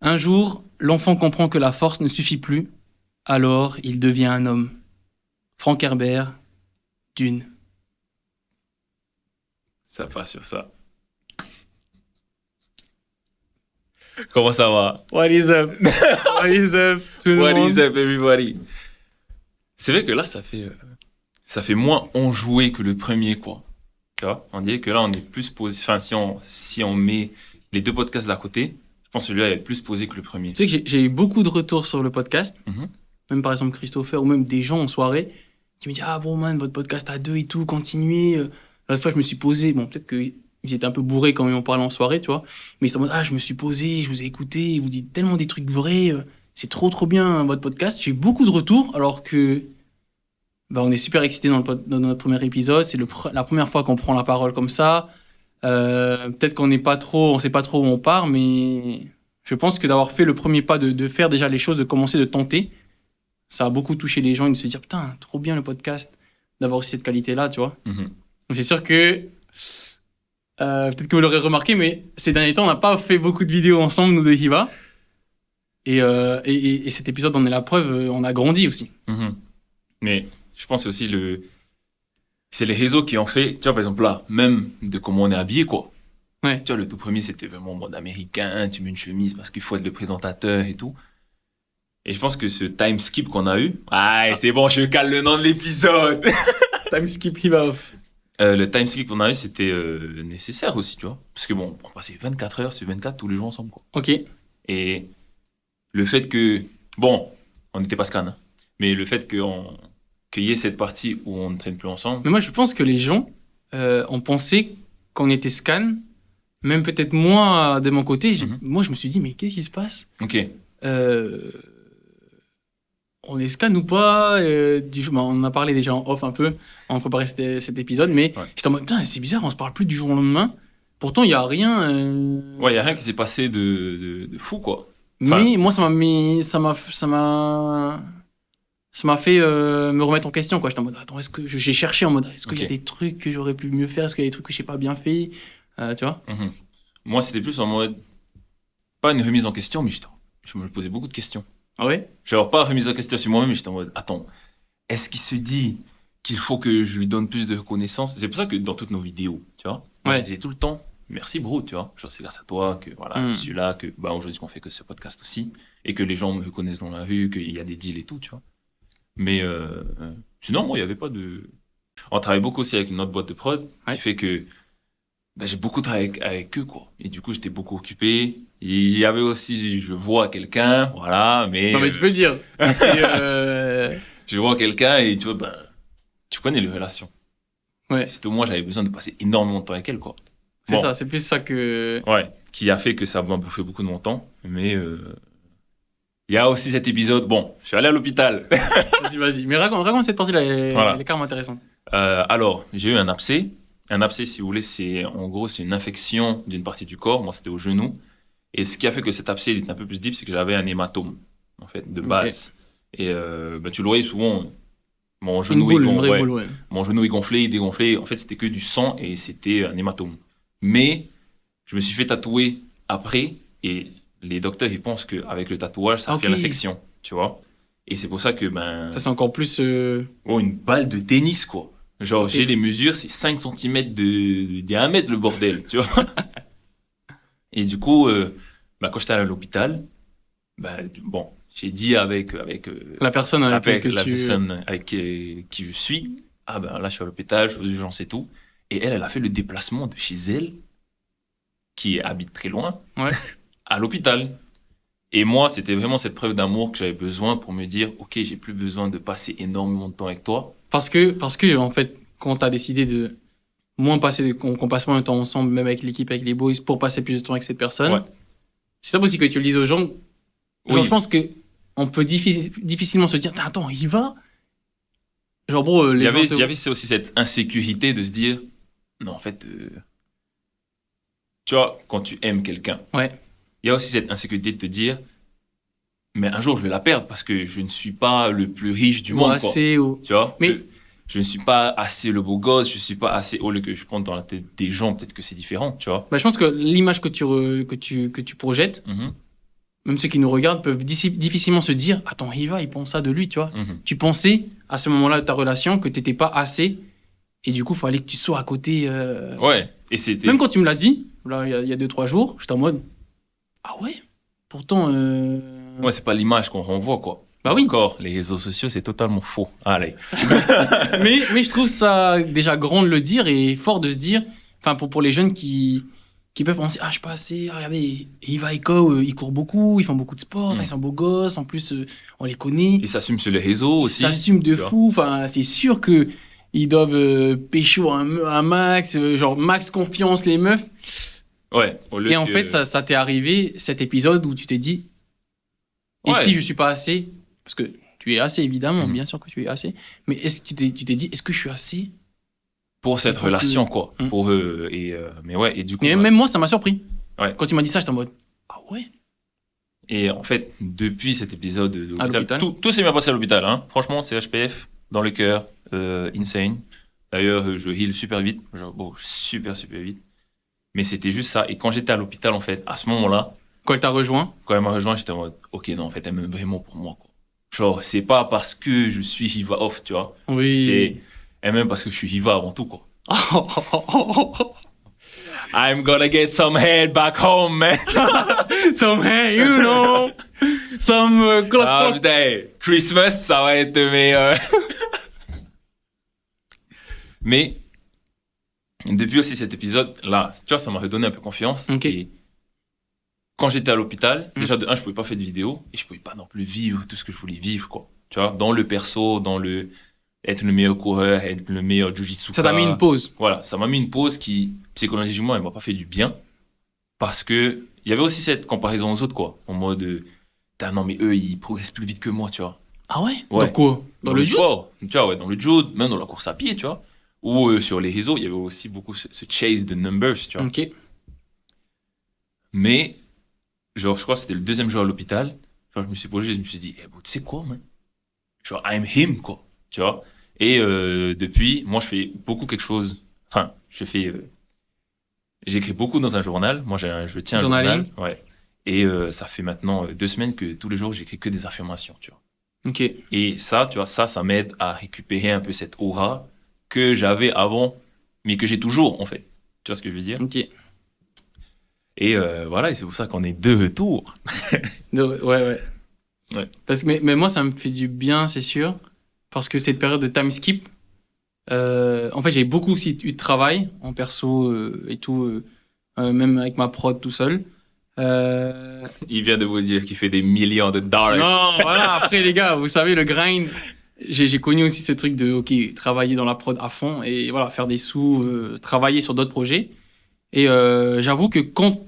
Un jour, l'enfant comprend que la force ne suffit plus, alors il devient un homme. Frank Herbert, Dune. Ça passe sur ça. Comment ça va? What is up? What is up, tout le What monde? is up, everybody? C'est vrai que là, ça fait moins enjoué que le premier, quoi. Tu vois? On dirait que là, on est plus posé. Enfin, si on met les deux podcasts d'à côté, je pense que celui-là est plus posé que le premier. Tu sais que j'ai eu beaucoup de retours sur le podcast, Mhm. même par exemple Christopher ou même des gens en soirée qui me disent ah bon man, votre podcast à deux et tout, continuez. L'autre fois je me suis posé, bon peut-être qu'ils étaient un peu bourrés quand ils en parlaient en soirée, tu vois, mais ils étaient en mode ah je me suis posé, je vous ai écouté, vous dites tellement des trucs vrais, c'est trop bien votre podcast. J'ai eu beaucoup de retours alors que on est super excités dans notre premier épisode, c'est la première fois qu'on prend la parole comme ça. Peut-être qu'on on sait pas trop où on part, mais je pense que d'avoir fait le premier pas, de faire déjà les choses, de commencer, de tenter, ça a beaucoup touché les gens et de se dire putain, trop bien le podcast, d'avoir aussi cette qualité-là, tu vois. Mhm. Donc c'est sûr que peut-être que vous l'aurez remarqué, mais ces derniers temps, on n'a pas fait beaucoup de vidéos ensemble, nous deux Hiva. Et cet épisode en est la preuve, on a grandi aussi. Mhm. Mais je pense que c'est aussi c'est les réseaux qui ont fait, tu vois, par exemple là, même de comment on est habillé, quoi. Ouais. Tu vois, le tout premier, c'était vraiment en mode américain, tu mets une chemise parce qu'il faut être le présentateur et tout. Et je pense que ce time skip qu'on a eu, c'est bon, je cale le nom de l'épisode. Time skip Hiva off. Le time skip qu'on a eu, c'était nécessaire aussi, tu vois. Parce que bon, on passait 24 heures sur 24 tous les jours ensemble, quoi. Ok. Et le fait que, bon, on n'était pas scan, hein, mais le fait qu'il y ait cette partie où on ne traîne plus ensemble. Mais moi, je pense que les gens ont pensé qu'on était scan, même peut-être moi de mon côté. Moi, je me suis dit, mais qu'est-ce qui se passe? Ok. On est scan ou pas? On en a parlé déjà en off un peu, en préparant cet épisode, mais Ouais. j'étais en mode, putain, c'est bizarre, on se parle plus du jour au lendemain. Pourtant, il n'y a rien. Ouais, il n'y a rien qui s'est passé de fou, quoi. Enfin, Mais moi, ça m'a fait me remettre en question, quoi. J'étais en mode, attends, j'ai cherché en mode, est-ce qu'il y a Ok. des trucs que j'aurais pu mieux faire? Est-ce qu'il y a des trucs que j'ai pas bien fait? Tu vois? mhm. Moi, c'était plus en mode, pas une remise en question, mais je me posais beaucoup de questions. Ah ouais? Genre, pas remise en question sur moi-même, mais j'étais en mode, attends, est-ce qu'il se dit qu'il faut que je lui donne plus de reconnaissance? C'est pour ça que dans toutes nos vidéos, tu vois, moi, Ouais. je disais tout le temps, merci bro, tu vois. Genre, c'est grâce à toi que, voilà, je suis là, que, aujourd'hui, qu'on fait que ce podcast aussi, et que les gens me reconnaissent dans la rue, qu'il y a des deals et tout, tu vois. Mais, sinon, moi, il y avait pas de... On travaille beaucoup aussi avec une autre boîte de prod, Ouais. qui fait que, j'ai beaucoup travaillé avec eux, quoi. Et du coup, j'étais beaucoup occupé. Il y avait aussi, je vois quelqu'un, voilà, mais... Non, mais je peux le dire. Je vois quelqu'un et tu vois, tu connais les relations. Ouais. C'était moi, j'avais besoin de passer énormément de temps avec elle, quoi. C'est Bon. ça, c'est plus ça que. Ouais, qui a fait que ça m'a bouffé beaucoup de mon temps. Mais il y a aussi cet épisode. Bon, je suis allé à l'hôpital. Vas-y. Mais raconte cette partie-là, Voilà. elle est carrément intéressante. Alors, j'ai eu un abcès. Un abcès, si vous voulez, en gros, c'est une infection d'une partie du corps. Moi, c'était au genou. Et ce qui a fait que cet abcès il était un peu plus deep, c'est que j'avais un hématome, en fait, de base. Et tu le voyais souvent, mon genou, Une vraie boule, ouais. mon genou est gonflé, il dégonflé. En fait, c'était que du sang et c'était un hématome. Mais je me suis fait tatouer après et les docteurs ils pensent qu'avec le tatouage, ça fait l'infection, tu vois. Et c'est pour ça que ça, c'est encore plus. une balle de tennis, quoi. Genre, j'ai les mesures, c'est 5 cm de diamètre, le bordel, tu vois. Et du coup, quand j'étais à l'hôpital, bon, j'ai dit avec La personne avec la personne avec qui je suis, là, je suis à l'hôpital, je suis aux urgences et tout. Et elle a fait le déplacement de chez elle, qui habite très loin, Ouais. à l'hôpital. Et moi, c'était vraiment cette preuve d'amour que j'avais besoin pour me dire, ok, j'ai plus besoin de passer énormément de temps avec toi. Parce que en fait, quand t'as décidé de qu'on passe moins de temps ensemble, même avec l'équipe, avec les boys, pour passer plus de temps avec cette personne, Ouais. c'est ça aussi que tu le dises aux gens. Genre, Oui. je pense que on peut difficilement se dire, attends, il va. Genre, bro, Il les y avait, gens. il y avait aussi cette insécurité de se dire, non, en fait, tu vois, quand tu aimes quelqu'un, Ouais. il y a aussi cette insécurité de te dire, mais un jour je vais la perdre parce que je ne suis pas le plus riche du monde, quoi. Assez, ou... Tu vois, Mais- je ne suis pas assez le beau gosse, je suis pas assez haut que je compte dans la tête des gens, peut-être que c'est différent, tu vois. je pense que l'image que tu projettes, Mhm. même ceux qui nous regardent, peuvent difficilement se dire « Attends, Hiva, il pense ça de lui, tu vois. Mhm. Tu pensais, à ce moment-là de ta relation, que t'étais pas assez, et du coup, il fallait que tu sois à côté. Ouais, et c'était... Même quand tu me l'as dit, là, il y a 2-3 jours, j'étais en mode « Ah ouais. Pourtant... Ouais, c'est pas l'image qu'on renvoie, quoi. Bah oui. Encore, les réseaux sociaux, c'est totalement faux. Allez. mais je trouve ça déjà grand de le dire et fort de se dire, enfin pour les jeunes qui peuvent penser, ah je suis pas assez, ah, regardez, Hiva et Ko, ils courent beaucoup, ils font beaucoup de sport, ils sont beaux gosses, en plus on les connaît. Ils s'assument sur les réseaux Ils aussi. s'assument de tu vois. fou, enfin c'est sûr que ils doivent pécho un max, genre max confiance les meufs. Ouais, au lieu Et en que- fait ça t'est arrivé cet épisode où tu t'es dit, et Ouais. si je suis pas assez, parce que tu es assez évidemment, Mhm. bien sûr que tu es assez, mais est-ce que tu t'es dit, est-ce que je suis assez? Pour cette Il faut relation, que- quoi. Mm. Pour eux. Mais ouais, et du coup... Et bah, même moi, ça m'a surpris. Ouais. Quand il m'a dit ça, j'étais en mode ah ouais. Et en fait, depuis cet épisode de À l'hôpital. tout s'est bien passé à l'hôpital. Hein. Franchement, c'est HPF, dans le cœur, insane. D'ailleurs, je heal super vite, genre, bon, super vite. Mais c'était juste ça. Et quand j'étais à l'hôpital, en fait, à ce moment-là, Quand elle t'a rejoint, quand elle m'a rejoint, j'étais en mode, ok, non, en fait, elle m'aime vraiment pour moi, quoi. Genre, c'est pas parce que je suis Hiva off, tu vois. C'est, elle m'aime parce que je suis Hiva avant tout, quoi. I'm gonna get some head back home, man. Some hey, you know, some clock Ah, clock. putain, Christmas, ça va être meilleur. Mais, depuis aussi cet épisode, là, tu vois, ça m'a redonné un peu confiance. Ok. Et quand j'étais à l'hôpital, Mm. déjà, de un, je pouvais pas faire de vidéo et je pouvais pas non plus vivre tout ce que je voulais vivre, quoi. Tu vois, dans le perso, être le meilleur coureur, être le meilleur jujitsu. Ça t'a mis une pause. Voilà, ça m'a mis une pause qui, psychologiquement, elle m'a pas fait du bien. Parce que, il y avait aussi cette comparaison aux autres, quoi. En mode, putain, non, mais eux, ils progressent plus vite que moi, tu vois. Ah ouais. Ouais. Dans quoi? Dans le judo. sport, tu vois, ouais, dans le judo, même dans la course à pied, tu vois. Ou sur les réseaux, il y avait aussi beaucoup ce chase de numbers, tu vois. Ok. Mais, genre, je crois que c'était le deuxième jour à l'hôpital. Genre, je me suis posé, je me suis dit, eh, bon, tu sais quoi, man? Genre, I'm him, quoi. Tu vois? Et depuis, moi, je fais beaucoup quelque chose. Enfin, j'écris beaucoup dans un journal. Moi, je tiens un Journaling. journal. Ouais. Et ça fait maintenant 2 semaines que tous les jours, j'écris que des affirmations, tu vois. Ok. Et ça, tu vois, ça m'aide à récupérer un peu cette aura que j'avais avant, mais que j'ai toujours, en fait. Tu vois ce que je veux dire? Ok. Et voilà, et c'est pour ça qu'on est de retour. Ouais. Ouais. Parce que mais moi, ça me fait du bien, c'est sûr, parce que cette période de time skip. En fait, j'ai beaucoup aussi eu de travail en perso et tout, même avec ma prod tout seul. Il vient de vous dire qu'il fait des millions de dollars. Non, voilà, après les gars, vous savez, le grind, j'ai connu aussi ce truc de, ok, travailler dans la prod à fond et voilà, faire des sous, travailler sur d'autres projets. Et j'avoue que quand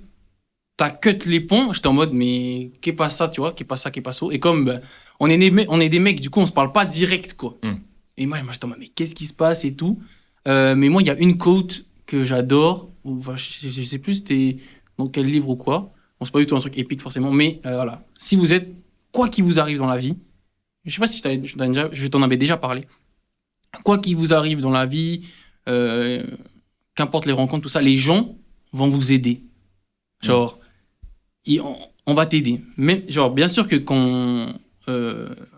t'as cut les ponts, j'étais en mode, mais qu'est pas ça, tu vois, qu'est pas ça, qu'est pas ça. Et comme ben, on est des mecs, du coup, on se parle pas direct, quoi. Mm. Et moi, j'étais en mode, mais qu'est-ce qui se passe et tout. Mais moi, il y a une quote que j'adore, ou enfin, je sais plus c'était dans quel livre ou quoi. Bon, c'est pas du tout un truc épique forcément, mais voilà. Si vous êtes, quoi qu'il vous arrive dans la vie, je sais pas si je t'en avais déjà parlé, quoi qu'il vous arrive dans la vie, qu'importe les rencontres, tout ça, les gens vont vous aider. Genre, on va t'aider. Mais, genre, bien sûr que quand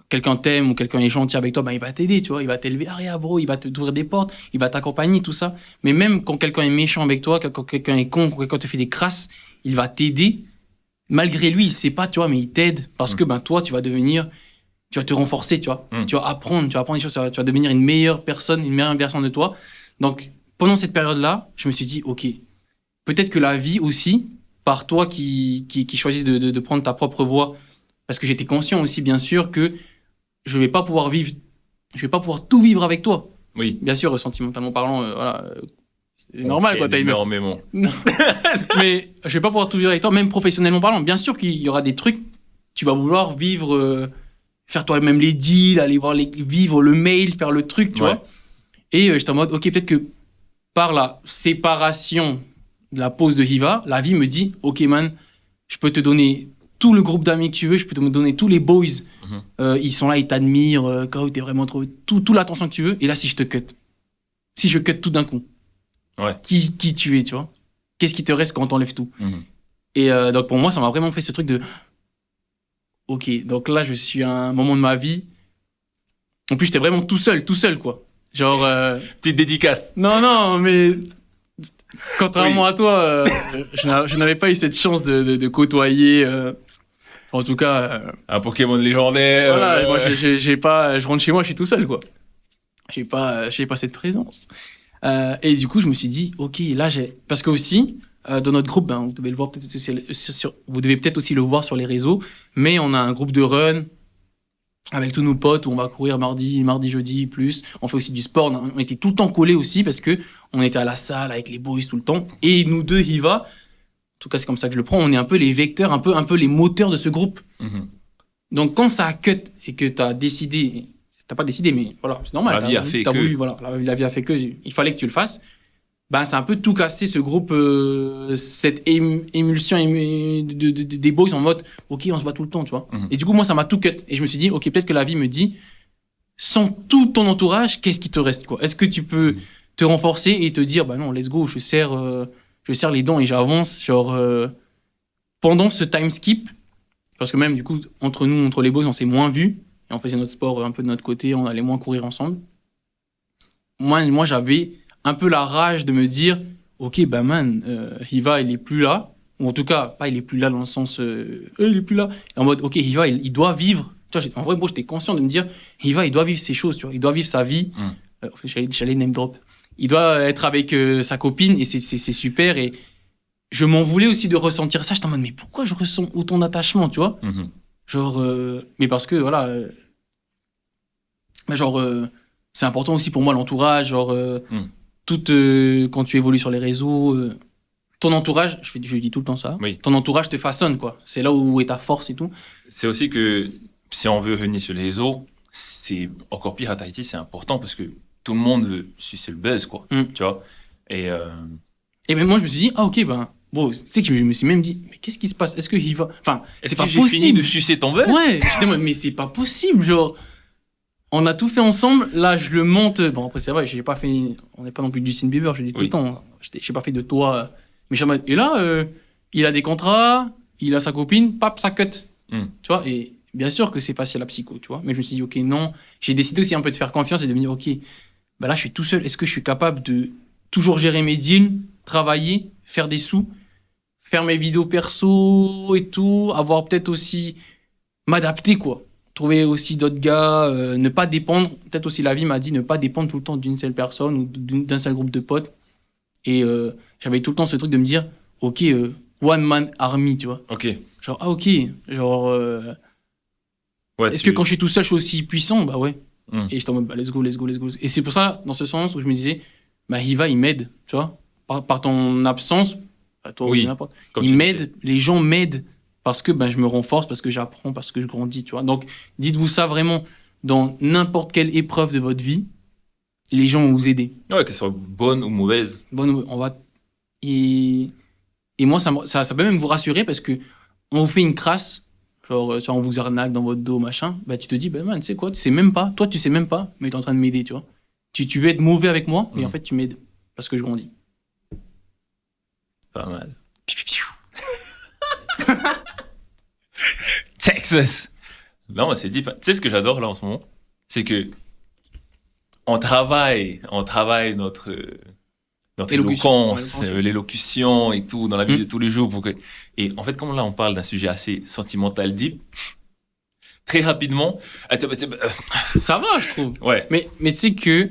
quelqu'un t'aime ou quelqu'un est gentil avec toi, bah, il va t'aider, tu vois, il va t'élever, regarde, bro, il va t'ouvrir des portes, il va t'accompagner, tout ça. Mais même quand quelqu'un est méchant avec toi, quand quelqu'un est con, quand quelqu'un te fait des crasses, il va t'aider. Malgré lui, il sait pas, tu vois, mais il t'aide parce que ben toi, tu vas te renforcer, tu vois. Tu vas apprendre des choses, tu vas devenir une meilleure personne, une meilleure version de toi. Donc, pendant cette période-là, je me suis dit, ok, peut-être que la vie aussi, par toi qui choisis de prendre ta propre voie, parce que j'étais conscient aussi, bien sûr, que je vais pas pouvoir tout vivre avec toi. Oui. Bien sûr, sentimentalement parlant, voilà, c'est normal, quoi, t'as une énormément. mais je vais pas pouvoir tout vivre avec toi, même professionnellement parlant. Bien sûr qu'il y aura des trucs, tu vas vouloir vivre, faire toi-même les deals, aller vivre le mail, faire le truc, tu vois. Et j'étais en mode, ok, peut-être que par la séparation de la pause de Hiva, la vie me dit, ok man, je peux te donner tout le groupe d'amis que tu veux, je peux te donner tous les boys, ils sont là, ils t'admirent, quand t'es vraiment trop, toute l'attention que tu veux. Et là, si je cut tout d'un coup, qui tu es, tu vois, qu'est-ce qui te reste quand on t'enlève tout? Et donc pour moi, ça m'a vraiment fait ce truc de, ok, donc là, je suis à un moment de ma vie. En plus, j'étais vraiment tout seul, quoi. Genre, Petite dédicace. non, mais contrairement à toi, je n'avais pas eu cette chance de côtoyer, en tout cas, Un Pokémon légendaire. voilà, moi, j'ai pas, je rentre chez moi, je suis tout seul, quoi. J'ai pas cette présence. Et du coup, je me suis dit, ok, là, parce que aussi, dans notre groupe, ben, vous devez le voir peut-être aussi vous devez peut-être aussi le voir sur les réseaux, mais on a un groupe de run avec tous nos potes où on va courir mardi, jeudi, plus. On fait aussi du sport. On était tout le temps collés aussi parce que on était à la salle avec les boys tout le temps. Et nous deux, Hiva, en tout cas, c'est comme ça que je le prends, on est un peu les vecteurs, un peu les moteurs de ce groupe. Mhm. Donc, quand ça a cut et que t'as décidé, t'as pas décidé, mais voilà, c'est normal. La vie a fait t'as que. voulu, voilà, la vie a fait que, il fallait que tu le fasses. Ben, c'est un peu tout cassé ce groupe, cette émulsion des boys en mode, ok, on se voit tout le temps, tu vois. Mhm. Et du coup, moi, ça m'a tout cut. Et je me suis dit, ok, peut-être que la vie me dit, sans tout ton entourage, qu'est-ce qui te reste, quoi? Est-ce que tu peux te renforcer et te dire, bah non, let's go, je serre les dents et j'avance, genre, pendant ce time skip, parce que même, du coup, entre nous, entre les boys, on s'est moins vus, et on faisait notre sport un peu de notre côté, on allait moins courir ensemble. Moi, j'avais un peu la rage de me dire, ok, bah man, Hiva, il est plus là, ou en tout cas, pas il est plus là dans le sens, il est plus là, en mode, ok, Hiva, il doit vivre. Tu vois, en vrai, moi, j'étais conscient de me dire, Hiva, il doit vivre ses choses, tu vois, il doit vivre sa vie. J'allais name drop. Il doit être avec sa copine et c'est super. Et je m'en voulais aussi de ressentir ça. J'étais en mode, mais pourquoi je ressens autant d'attachement, tu vois? Mhm. Genre, mais parce que, voilà, genre, c'est important aussi pour moi l'entourage, genre, quand tu évolues sur les réseaux, ton entourage, je dis tout le temps ça, Oui. ton entourage te façonne, quoi. C'est là où est ta force et tout. C'est aussi que si on veut revenir sur les réseaux, c'est encore pire à Tahiti, c'est important parce que tout le monde veut sucer le buzz, quoi. Tu vois? Et ben moi, je me suis dit, ah ok, ben, bon, tu sais que je me suis même dit, mais qu'est-ce qui se passe? Est-ce que il va. Enfin, est-ce c'est que pas j'ai fini possible. de sucer ton buzz? Ouais, j'étais en mode, mais c'est pas possible, genre. On a tout fait ensemble, là je le monte. Bon, après, c'est vrai, j'ai pas fait. On n'est pas non plus Justin Bieber, je dis tout le temps. J'ai pas fait de toi. Mais et là, il a des contrats, il a sa copine, pap, ça cut. Tu vois, et bien sûr que c'est facile à psycho, tu vois. Mais je me suis dit, ok, non. J'ai décidé aussi un peu de faire confiance et de me dire, ok, bah là je suis tout seul. Est-ce que je suis capable de toujours gérer mes deals, travailler, faire des sous, faire mes vidéos perso et tout, avoir peut-être aussi m'adapter, quoi. Trouver aussi d'autres gars, ne pas dépendre, peut-être aussi la vie m'a dit ne pas dépendre tout le temps d'une seule personne ou d'un seul groupe de potes. Et j'avais tout le temps ce truc de me dire, ok, one man army, tu vois. Ok. Genre, ah ok, genre, Ouais, est-ce que quand je suis tout seul, je suis aussi puissant? Bah ouais. Mm. Et j'étais en mode, bah let's go, let's go, let's go. Et c'est pour ça, dans ce sens, où je me disais, bah Hiva, il m'aide, tu vois. Par ton absence, bah, toi, Oui, n'importe. comme Il tu m'aide, les gens m'aident parce que ben, je me renforce, parce que j'apprends, parce que je grandis, tu vois. Donc, dites-vous ça vraiment dans n'importe quelle épreuve de votre vie, les gens vont vous aider. Ouais, que ce soit bonne ou mauvaise. Bon, on va... Et moi, ça peut même vous rassurer parce que on vous fait une crasse, genre, tu vois, on vous arnaque dans votre dos, machin, bah, tu te dis, bah, man, tu sais quoi, tu sais même pas, toi, tu sais même pas, mais tu es en train de m'aider, tu vois. Tu veux être mauvais avec moi, mais en fait, tu m'aides parce que je grandis. Pas mal. Texas. Non, c'est dit. Tu sais ce que j'adore là en ce moment, c'est que on travaille notre éloquence, l'élocution et tout dans la vie de tous les jours pour que. Et en fait, comme là on parle d'un sujet assez sentimental, deep, très rapidement. Ça va, je trouve. Ouais. Mais tu sais que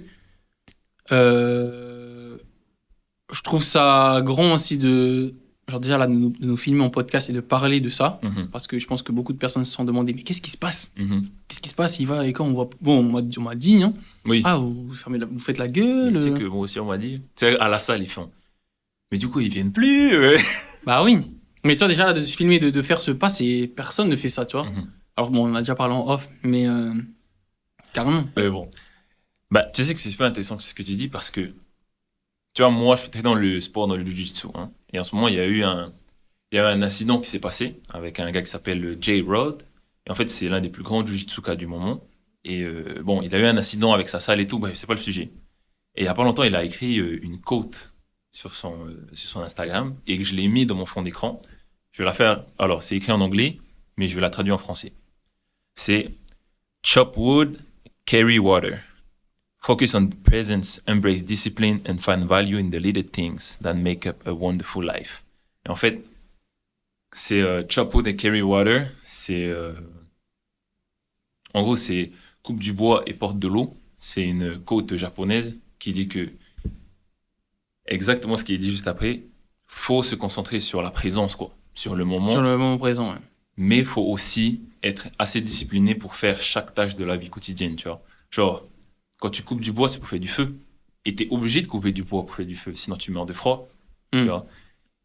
je trouve ça grand aussi de genre déjà là de nous filmer en podcast et de parler de ça parce que je pense que beaucoup de personnes se sont demandé mais qu'est-ce qui se passe qu'est-ce qui se passe, il va et quand on voit bon on m'a dit hein oui vous faites la gueule, tu sais que moi aussi on m'a dit tu sais à la salle ils font mais du coup ils viennent plus bah oui mais tu vois déjà là de se filmer de faire ce pas c'est personne ne fait ça tu vois alors bon on a déjà parlé en off mais carrément mais bon bah tu sais que c'est super intéressant ce que tu dis parce que tu vois, moi, je suis très dans le sport, dans le jiu-jitsu. Hein. Et en ce moment, il y a eu un incident qui s'est passé avec un gars qui s'appelle Jay Rod. Et en fait, c'est l'un des plus grands jiu-jitsuka du moment. Et bon, il a eu un incident avec sa salle et tout. Bref, c'est pas le sujet. Et il y a pas longtemps, il a écrit une quote sur son Instagram et je l'ai mis dans mon fond d'écran. Je vais la faire. Alors, c'est écrit en anglais, mais je vais la traduire en français. C'est chop wood, carry water. Focus on presence, embrace discipline, and find value in the little things that make up a wonderful life. Et en fait, c'est chop wood and carry water. C'est en gros, c'est coupe du bois et porte de l'eau. C'est une quote japonaise qui dit que exactement ce qui est dit juste après. Faut se concentrer sur la présence, quoi, sur le moment. Sur le moment présent, ouais. Mais faut aussi être assez discipliné pour faire chaque tâche de la vie quotidienne, tu vois. Genre, quand tu coupes du bois, c'est pour faire du feu. Et t'es obligé de couper du bois pour faire du feu, sinon tu meurs de froid. Tu vois.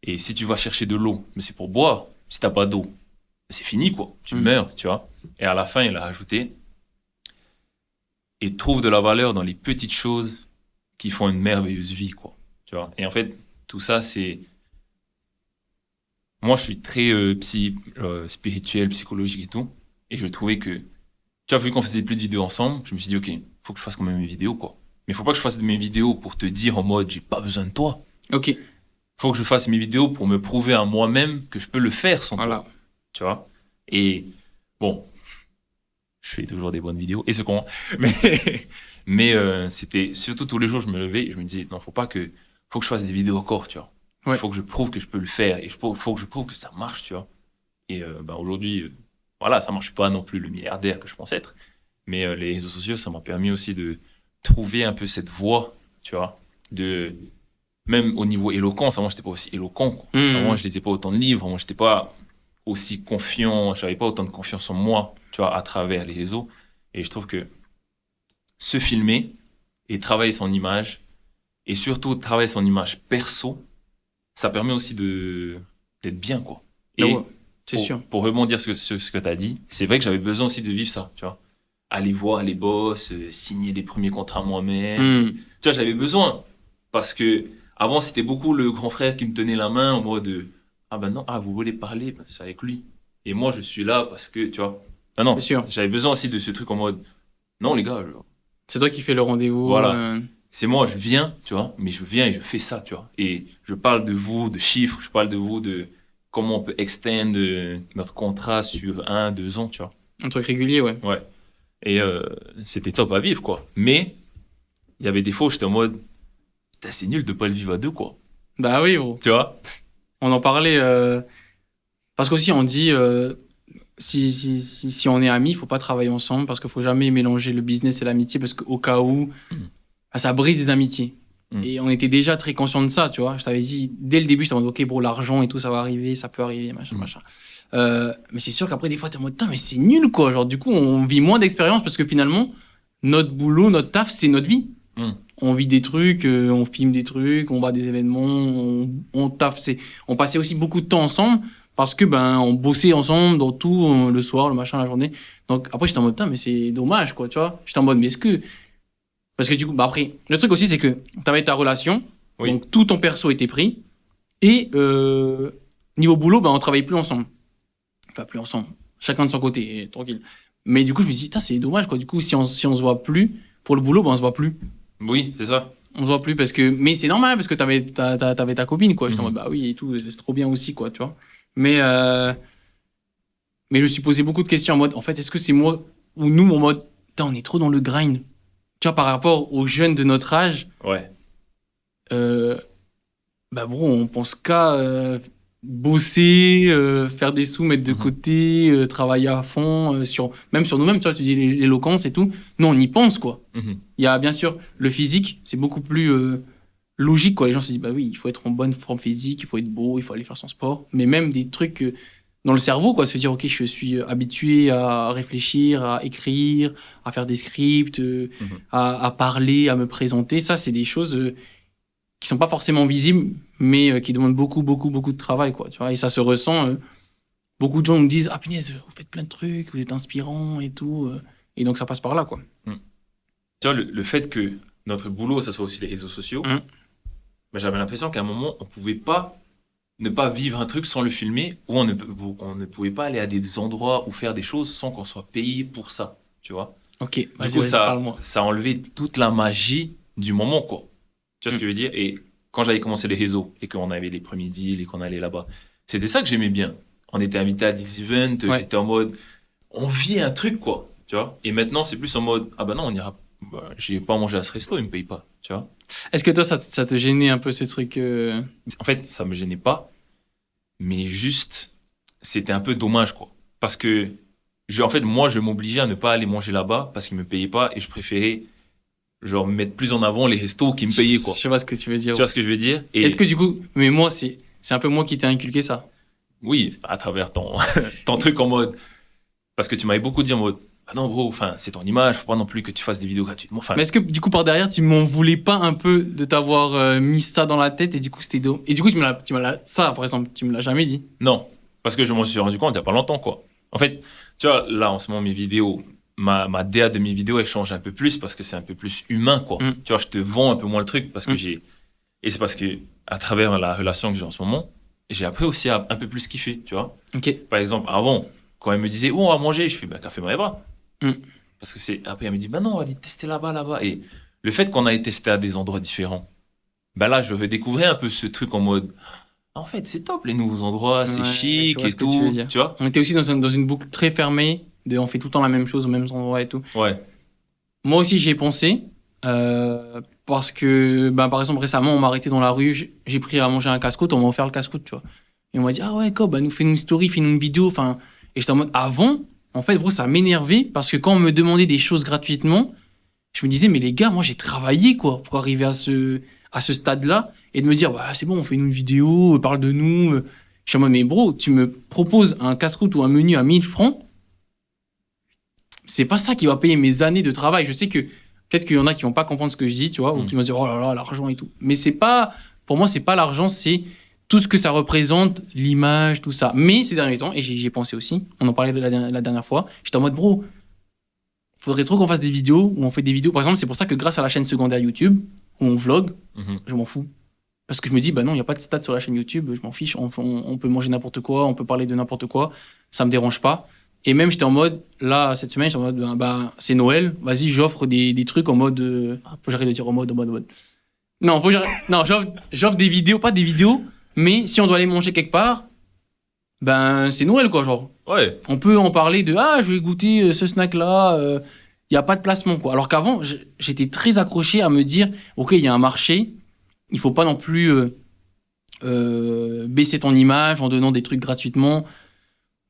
Et si tu vas chercher de l'eau, mais c'est pour boire. Si t'as pas d'eau, c'est fini, quoi. Tu meurs, tu vois. Et à la fin, il a ajouté, et trouve de la valeur dans les petites choses qui font une merveilleuse vie, quoi. Tu vois. Et en fait, tout ça, c'est... Moi, je suis très spirituel, psychologique et tout. Et je trouvais que, tu vois, vu qu'on faisait plus de vidéos ensemble, je me suis dit, OK, faut que je fasse quand même mes vidéos, quoi. Mais faut pas que je fasse mes vidéos pour te dire en mode, j'ai pas besoin de toi. OK. Faut que je fasse mes vidéos pour me prouver à moi-même que je peux le faire sans toi. Tu vois. Et bon, je fais toujours des bonnes vidéos. Et c'est con. Mais c'était surtout tous les jours, je me levais et je me disais, non, faut que je fasse des vidéos encore, tu vois. Ouais. Faut que je prouve que je peux le faire et faut que je prouve que ça marche, tu vois. Et aujourd'hui, voilà, ça marche pas non plus le milliardaire que je pense être. Mais les réseaux sociaux, ça m'a permis aussi de trouver un peu cette voie, tu vois, de même au niveau éloquence. Avant, j'étais pas aussi éloquent, quoi. Avant, je lisais pas autant de livres. Moi, j'étais pas aussi confiant. J'avais pas autant de confiance en moi, tu vois, à travers les réseaux. Et je trouve que se filmer et travailler son image, et surtout travailler son image perso, ça permet aussi d'être bien, quoi. Et ouais, c'est sûr. Pour rebondir sur ce que tu as dit, c'est vrai que j'avais besoin aussi de vivre ça, tu vois. Aller voir les boss, signer les premiers contrats moi-même. Tu vois, j'avais besoin. Parce que avant, c'était beaucoup le grand frère qui me tenait la main en mode ah ben non, vous voulez parler, ben, c'est avec lui. Et moi, je suis là parce que, tu vois. Non, C'est sûr. j'avais besoin aussi de ce truc en mode non, les gars. C'est toi qui fais le rendez-vous. Voilà. C'est moi, je viens, tu vois, mais je viens et je fais ça, tu vois. Et je parle de vous, de chiffres, je parle de vous, de comment on peut extend notre contrat sur 1, 2 ans, tu vois. Un truc régulier, ouais. Ouais. Et c'était top à vivre, quoi. Mais il y avait des fois où j'étais en mode, c'est nul de pas le vivre à deux, quoi. Bah oui, gros. Tu vois. On en parlait parce qu'aussi on dit si on est amis, il faut pas travailler ensemble parce qu'il faut jamais mélanger le business et l'amitié parce qu'au cas où ça brise les amitiés. Et on était déjà très conscient de ça, tu vois. Je t'avais dit dès le début, j'étais en mode OK, bro, l'argent et tout, ça va arriver, ça peut arriver, machin. Mais c'est sûr qu'après des fois t'es en mode mais c'est nul, quoi. Genre du coup, on vit moins d'expérience parce que finalement notre boulot, notre taf, c'est notre vie. On vit des trucs, on filme des trucs, on va à des événements, on taffe. On passait aussi beaucoup de temps ensemble parce que on bossait ensemble dans tout, le soir, le machin, la journée. Donc après j'étais en mode mais c'est dommage, quoi, tu vois. J'étais en mode mais est-ce que parce que du coup après le truc aussi c'est que t'avais ta relation, donc tout ton perso était pris et niveau boulot on travaillait plus ensemble. Enfin plus ensemble, chacun de son côté, tranquille. Mais du coup je me dis c'est dommage, quoi. Du coup si on se voit plus pour le boulot, on se voit plus. Oui, c'est ça. On se voit plus parce que mais c'est normal parce que t'avais ta copine, quoi. J'étais en mode oui et tout, c'est trop bien aussi, quoi, tu vois. Mais je me suis posé beaucoup de questions en mode en fait est-ce que c'est moi ou nous en mode on est trop dans le grind, tu vois, par rapport aux jeunes de notre âge. Ouais. Bro, on pense qu'à bosser, faire des sous, mettre de côté, travailler à fond même sur nous-mêmes, tu vois, tu dis l'éloquence et tout. Nous, on y pense, quoi. Il y a bien sûr le physique, c'est beaucoup plus logique, quoi. Les gens se disent oui, il faut être en bonne forme physique, il faut être beau, il faut aller faire son sport, mais même des trucs dans le cerveau, quoi, se dire OK, je suis habitué à réfléchir, à écrire, à faire des scripts, à parler, à me présenter, ça c'est des choses qui sont pas forcément visibles, mais qui demandent beaucoup de travail, quoi, tu vois. Et ça se ressent. Beaucoup de gens nous disent punaise, vous faites plein de trucs, vous êtes inspirant et tout, et donc ça passe par là, quoi. Tu vois, le fait que notre boulot, ça soit aussi les réseaux sociaux, j'avais l'impression qu'à un moment, on pouvait pas ne pas vivre un truc sans le filmer, ou on ne pouvait pas aller à des endroits ou faire des choses sans qu'on soit payé pour ça, tu vois. Ok, du coup, ça a enlevé toute la magie du moment, quoi. Tu vois ce que je veux dire? Et quand j'avais commencé les réseaux et qu'on avait les premiers deals et qu'on allait là-bas, c'était ça que j'aimais bien. On était invité à des events, j'étais en mode, on vit un truc, quoi. Tu vois. Et maintenant, c'est plus en mode, ah bah non, on ira, bah, j'ai pas mangé à ce resto, il me paye pas. Tu vois. Est-ce que toi, ça te gênait un peu ce truc En fait, ça me gênait pas, mais juste, c'était un peu dommage, quoi. Parce que, en fait, moi, je m'obligeais à ne pas aller manger là-bas parce qu'ils me payaient pas et je préférais, genre, mettre plus en avant les restos qui me payaient, quoi. Je sais pas ce que tu veux dire. Tu vois ce que je veux dire? Et Est-ce que du coup, mais moi, c'est un peu moi qui t'ai inculqué ça. oui, à travers ton truc en mode, parce que tu m'avais beaucoup dit en mode, ah non, bro, enfin, c'est ton image, faut pas non plus que tu fasses des vidéos gratuitement. Enfin, Mais est-ce que du coup, par derrière, tu m'en voulais pas un peu de t'avoir mis ça dans la tête et du coup, c'était et du coup, ça, par exemple, tu me l'as jamais dit. non, parce que je m'en suis rendu compte il y a pas longtemps, quoi. En fait, tu vois, là, en ce moment, mes vidéos, ma DA de mes vidéos, elle change un peu plus parce que c'est un peu plus humain, quoi. Mm. Tu vois, je te vends un peu moins le truc parce que Mm. et c'est parce que, à travers la relation que j'ai en ce moment, j'ai appris aussi à un peu plus kiffer, tu vois. Ok. Par exemple, avant, quand elle me disait, oh, on va manger, je fais, bah, café Maëva. Mm. Parce que après, elle me dit, bah non, on va aller tester là-bas, là-bas. Et le fait qu'on aille tester à des endroits différents, bah là, je redécouvrais un peu ce truc en mode, ah, en fait, c'est top, les nouveaux endroits, c'est Ouais, je chic vois et ce que tu veux tout, dire. tu vois. On était aussi dans une boucle très fermée, on fait tout le temps la même chose au même endroit et tout. Ouais. Moi aussi, j'y ai pensé, parce que, ben, par exemple, récemment, on m'a arrêté dans la rue, j'ai pris à manger un casse-croûte, on m'a offert le casse-croûte, tu vois. Et on m'a dit, ah ouais, quoi, bah, nous fais-nous une story, fais-nous une vidéo, enfin, et j'étais en mode, avant, en fait, bro, ça m'énervait, parce que quand on me demandait des choses gratuitement, je me disais, mais les gars, moi, j'ai travaillé, quoi, pour arriver à ce stade-là, et de me dire, bah, c'est bon, on fait une vidéo, parle de nous. Je suis en mode, mais bro, tu me proposes un casse-croûte ou un menu à 1000 francs, c'est pas ça qui va payer mes années de travail. Je sais que peut-être qu'il y en a qui vont pas comprendre ce que je dis, tu vois, ou qui vont se dire, oh là là, l'argent et tout. Mais c'est pas, pour moi, c'est pas l'argent, c'est tout ce que ça représente, l'image, tout ça. Mais ces derniers temps, et j'y ai pensé aussi, on en parlait la dernière fois, j'étais en mode, bro, faudrait trop qu'on fasse des vidéos où on fait des vidéos. Par exemple, c'est pour ça que grâce à la chaîne secondaire YouTube, où on vlog, Mhm. je m'en fous. Parce que je me dis, bah non, il n'y a pas de stats sur la chaîne YouTube, je m'en fiche, on peut manger n'importe quoi, on peut parler de n'importe quoi, ça me dérange pas. Et même, j'étais en mode, là, cette semaine, j'étais en mode, bah, c'est Noël, vas-y, j'offre des trucs en mode. Faut que j'arrête de dire en mode. Non, faut que non, j'offre des vidéos, pas des vidéos, mais si on doit aller manger quelque part, ben, c'est Noël, quoi, genre. Ouais. On peut en parler de, ah, je vais goûter ce snack-là, il n'y a pas de placement, quoi. Alors qu'avant, j'étais très accroché à me dire, ok, il y a un marché, il faut pas non plus baisser ton image en donnant des trucs gratuitement.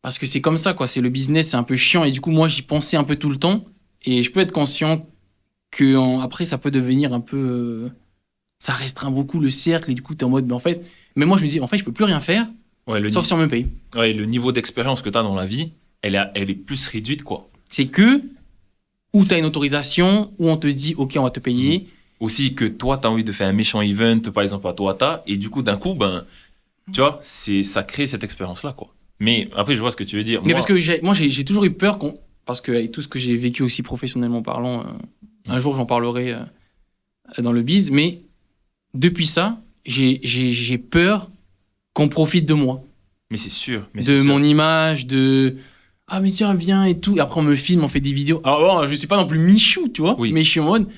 Parce que c'est comme ça, quoi. C'est le business, c'est un peu chiant. Et du coup, moi, j'y pensais un peu tout le temps. Et je peux être conscient que après, ça peut devenir un peu. Ça restreint beaucoup le cercle. Et du coup, t'es en mode. Mais en fait. Mais moi, je me dis, en fait, je peux plus rien faire, Ouais, sauf si on me paye. ouais, le niveau d'expérience que tu as dans la vie, elle est plus réduite, quoi. C'est que. Ou t'as une autorisation, ou on te dit, OK, on va te payer. Aussi que toi, tu as envie de faire un méchant event, par exemple, à Toata, et du coup, d'un coup, ben, tu vois, ça crée cette expérience-là, quoi. Mais après, je vois ce que tu veux dire. Mais Moi, parce que j'ai toujours eu peur parce que avec tout ce que j'ai vécu aussi professionnellement parlant, un jour j'en parlerai dans le biz, mais depuis ça, j'ai peur qu'on profite de moi, mais c'est sûr. Mais de c'est sûr. mon image, de ah mais tiens viens et tout. Et après on me filme, on fait des vidéos. Alors bon, je suis pas non plus Michou, tu vois, Oui. mais je suis en mode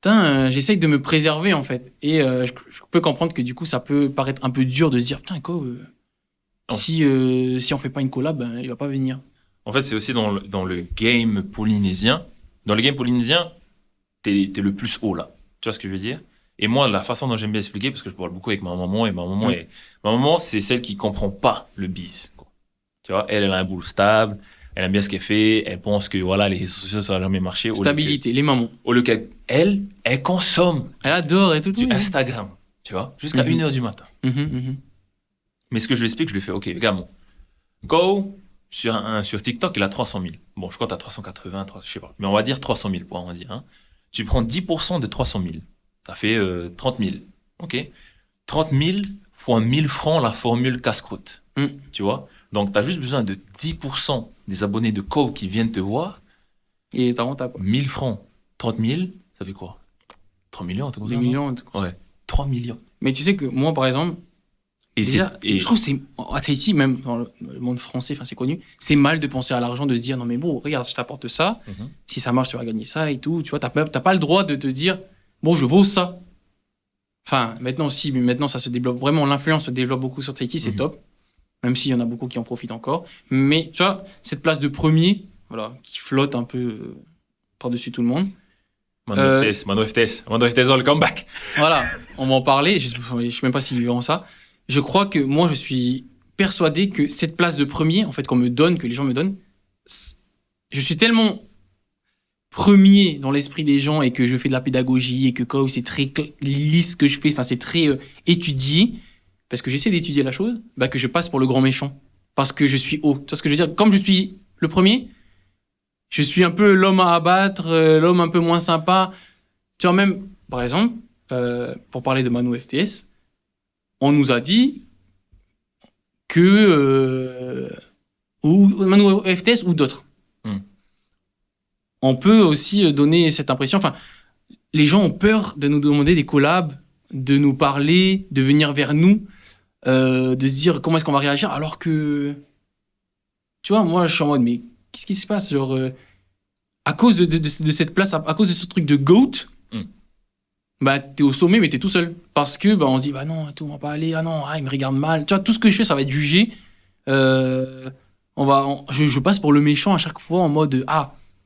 putain, j'essaye de me préserver en fait. Et je peux comprendre que du coup ça peut paraître un peu dur de se dire putain quoi. Non. Si on fait pas une collab, ben, il va pas venir. En fait, c'est aussi dans le game polynésien. Dans le game polynésien, t'es le plus haut, là. Tu vois ce que je veux dire? Et moi, la façon dont j'aime bien expliquer, parce que je parle beaucoup avec ma maman, et ma maman, c'est celle qui comprend pas le biz, quoi. Tu vois, elle a un boulot stable, elle aime bien ce qu'elle fait, elle pense que, voilà, les réseaux sociaux, ça va jamais marcher. Stabilité, les mamans. Au lieu qu'elle, elle consomme Elle adore et tout. du oui. Instagram, tu vois, jusqu'à Mhm. 1h du matin. Mhm, mhm. Mais ce que je lui explique, je lui fais, OK, regarde, go sur TikTok, il a 300 000. Bon, je crois que t'as 380, je sais pas. Mais on va dire 300 000, on va dire. Hein. Tu prends 10% de 300 000. Ça fait 30 000. OK. 30 000 fois 1000 francs la formule casse-croûte. Mm. Tu vois? Donc, t'as juste besoin de 10% des abonnés de Co qui viennent te voir. Et t'as rentable, quoi. 1000 francs, 30 000, ça fait quoi? 3 millions, t'as Des millions. Ouais. 3 millions. Mais tu sais que moi, par exemple, Et déjà, et je trouve que c'est, à Tahiti, même dans le monde français, enfin, c'est connu, c'est mal de penser à l'argent, de se dire, non, mais bon, regarde, je t'apporte ça, Mhm. si ça marche, tu vas gagner ça et tout, tu vois, t'as pas le droit de te dire, bon, je vaux ça. Enfin, maintenant aussi, mais maintenant, ça se développe vraiment, l'influence se développe beaucoup sur Tahiti, c'est Mhm. top. même s'il y en a beaucoup qui en profitent encore. Mais tu vois, cette place de premier, voilà, qui flotte un peu par-dessus tout le monde. Mano FTS dans le comeback. Voilà, on va en parler. Je sais même pas s'ils verront ça. Je crois que moi, je suis persuadé que cette place de premier, en fait, qu'on me donne, que les gens me donnent, je suis tellement premier dans l'esprit des gens et que je fais de la pédagogie et que quand c'est très lisse ce que je fais, enfin, c'est très étudié, parce que j'essaie d'étudier la chose, bah, que je passe pour le grand méchant. Parce que je suis haut. Tu vois ce que je veux dire? Comme je suis le premier, je suis un peu l'homme à abattre, l'homme un peu moins sympa. Tu vois, même, par exemple, pour parler de Mano FTS, on nous a dit que ou Mano FTS ou d'autres. On peut aussi donner cette impression. Enfin, les gens ont peur de nous demander des collabs, de nous parler, de venir vers nous, de se dire comment est-ce qu'on va réagir, alors que, tu vois, moi, je suis en mode, mais qu'est-ce qui se passe, genre, à cause de cette place, à cause de ce truc de GOAT, bah, t'es au sommet, mais t'es tout seul. Parce que, bah, on se dit, bah non, tout, on va pas aller, ah non, il me regarde mal. Tu vois, tout ce que je fais, ça va être jugé. Je passe pour le méchant à chaque fois en mode,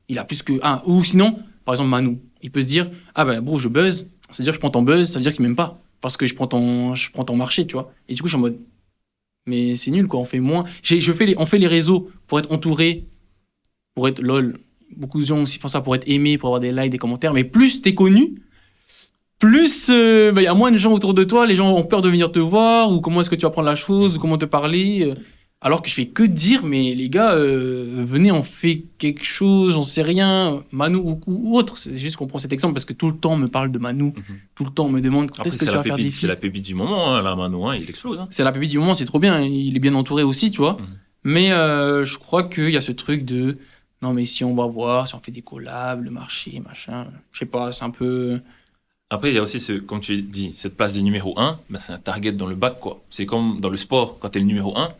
il a plus que un. Ou sinon, par exemple, Manu, il peut se dire, bro, je buzz, c'est-à-dire que je prends ton buzz, ça veut dire qu'il m'aime pas. Parce que je prends ton marché, tu vois. Et du coup, je suis en mode, mais c'est nul, quoi, on fait moins. On fait les réseaux pour être entouré, pour être lol. Beaucoup de gens aussi font ça pour être aimé, pour avoir des likes, des commentaires. Mais plus t'es connu, plus y a moins de gens autour de toi, les gens ont peur de venir te voir, ou comment est-ce que tu vas prendre la chose, ou comment te parler. Alors que je fais que dire, mais les gars, venez, on fait quelque chose, j'en sais rien, Manu ou autre. C'est juste qu'on prend cet exemple parce que tout le temps on me parle de Manu, tout le temps on me demande quand est-ce que tu vas faire des feats. C'est la pépite du moment, hein, là, Manu, hein, il explose. Hein. C'est la pépite du moment, c'est trop bien, il est bien entouré aussi, tu vois. Mais je crois qu'il y a ce truc de, non mais si on va voir, si on fait des collabs, le marché, machin, je sais pas, c'est un peu... Après, il y a aussi, comme tu dis, cette place de numéro 1, c'est un target dans le bac, quoi. C'est comme dans le sport, quand t'es le numéro 1,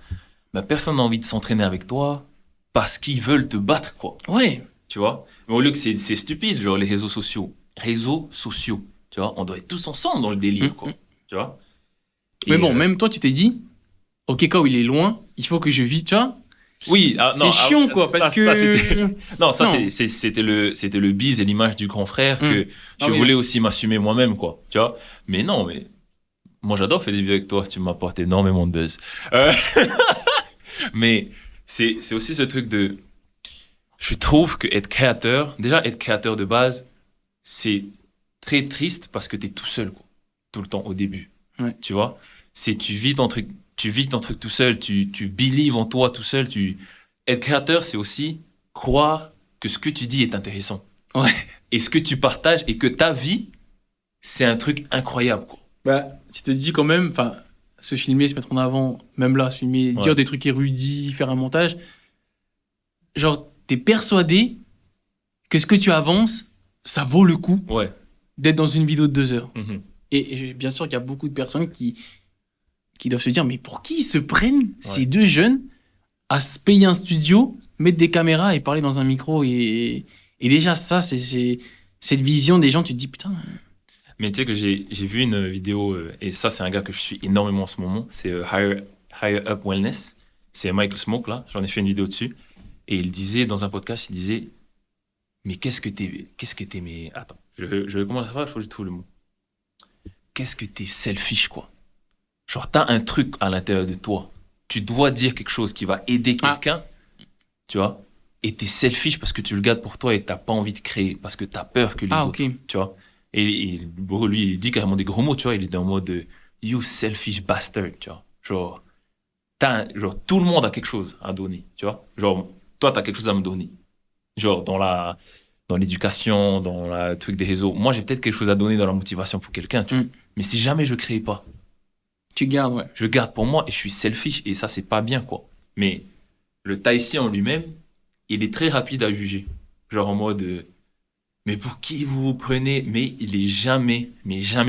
personne n'a envie de s'entraîner avec toi parce qu'ils veulent te battre, quoi. Ouais. Tu vois? Mais au lieu que c'est stupide, genre les réseaux sociaux. Réseaux sociaux. Tu vois? On doit être tous ensemble dans le délire, quoi. Tu vois? Mais bon, même toi, tu t'es dit, ok, quand il est loin, il faut que je vis, tu vois? Oui, c'est chiant, quoi, parce que... c'était le bise et l'image du grand frère que je voulais aussi m'assumer moi-même, quoi. Tu vois? Mais non, mais moi, j'adore faire des vidéos avec toi si tu m'apportes énormément de buzz. Mais c'est aussi ce truc de... Je trouve que être créateur de base, c'est très triste parce que t'es tout seul, quoi. Tout le temps, au début. Ouais. Tu vois? Tu vis ton truc tout seul, tu believes en toi tout seul. Être créateur, c'est aussi croire que ce que tu dis est intéressant. Ouais. Et ce que tu partages et que ta vie, c'est un truc incroyable, quoi. Bah, tu te dis quand même, enfin... se filmer, se mettre en avant, même là, se filmer, dire des trucs érudits, faire un montage. Genre, t'es persuadé que ce que tu avances, ça vaut le coup d'être dans une vidéo de 2 heures. Et bien sûr qu'il y a beaucoup de personnes qui doivent se dire, mais pour qui ils se prennent, ces deux jeunes, à se payer un studio, mettre des caméras et parler dans un micro et déjà, ça, c'est cette vision des gens, tu te dis, putain... Mais tu sais que j'ai vu une vidéo, et ça, c'est un gars que je suis énormément en ce moment, c'est Higher Up Wellness. C'est Michael Smoke, là. J'en ai fait une vidéo dessus. Et il disait, dans un podcast, il disait, mais qu'est-ce que t'es, mais... Attends, je commence à faire, il faut que je trouve le mot. Qu'est-ce que t'es selfish, quoi. Genre, t'as un truc à l'intérieur de toi. Tu dois dire quelque chose qui va aider quelqu'un, tu vois. Et t'es selfish parce que tu le gardes pour toi et t'as pas envie de créer, parce que t'as peur que les autres, tu vois. Et lui, il dit carrément des gros mots, tu vois. Il est dans le mode you selfish bastard, tu vois. Genre, tout le monde a quelque chose à donner, tu vois. Genre, toi, t'as quelque chose à me donner. Genre, dans l'éducation, dans le truc des réseaux. Moi, j'ai peut-être quelque chose à donner dans la motivation pour quelqu'un, tu vois. Mais si jamais je crée pas, tu gardes, ouais. Je garde pour moi et je suis selfish et ça, c'est pas bien, quoi. Mais le Tahitien en lui-même, il est très rapide à juger. Genre en mode... mais pour qui vous vous prenez? Mais il est jamais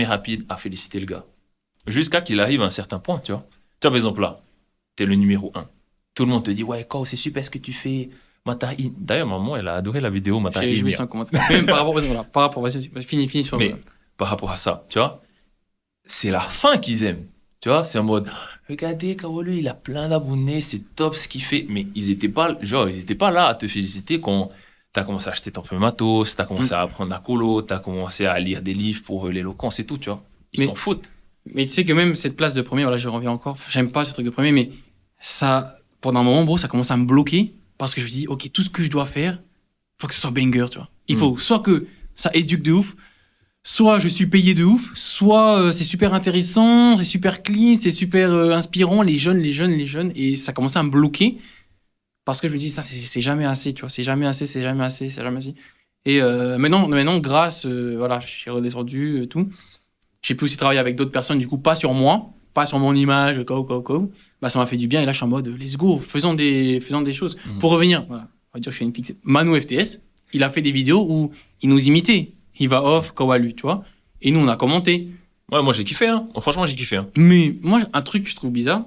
rapide à féliciter le gars. Jusqu'à qu'il arrive à un certain point, tu vois. Tu vois, par exemple, là, t'es le numéro 1. Tout le monde te dit, ouais, Kao, c'est super ce que tu fais. D'ailleurs, maman, elle a adoré la vidéo. J'ai joué sans commentaire. Même par rapport, vas-y, finis sur... Mais par rapport à ça, tu vois, c'est la fin qu'ils aiment. Tu vois, c'est en mode, regardez, Kawalu, il a plein d'abonnés, c'est top ce qu'il fait. Mais ils étaient pas là à te féliciter quand t'as commencé à acheter ton premier matos, t'as commencé à apprendre la colo, t'as commencé à lire des livres pour l'éloquence et tout, tu vois. Ils s'en foutent. Mais tu sais que même cette place de premier, voilà, je reviens encore, j'aime pas ce truc de premier, mais ça, pendant un moment, bro, ça commence à me bloquer parce que je me dis, ok, tout ce que je dois faire, faut que ce soit banger, tu vois. Il faut soit que ça éduque de ouf, soit je suis payé de ouf, soit c'est super intéressant, c'est super clean, c'est super inspirant, les jeunes, et ça commence à me bloquer parce que je me dis, ça, c'est jamais assez, tu vois, c'est jamais assez. Et maintenant, grâce, voilà, j'ai redescendu, tout. J'ai pu aussi travailler avec d'autres personnes, du coup, pas sur moi, pas sur mon image, bah, ça m'a fait du bien, et là, je suis en mode, let's go, faisons des choses. Pour revenir, voilà, on va dire que je suis une fixe. Manu FTS, il a fait des vidéos où il nous imitait. Il va off, Kawalu, tu vois. Et nous, on a commenté. Ouais, moi, j'ai kiffé, hein. Franchement, j'ai kiffé, hein. Mais moi, un truc que je trouve bizarre,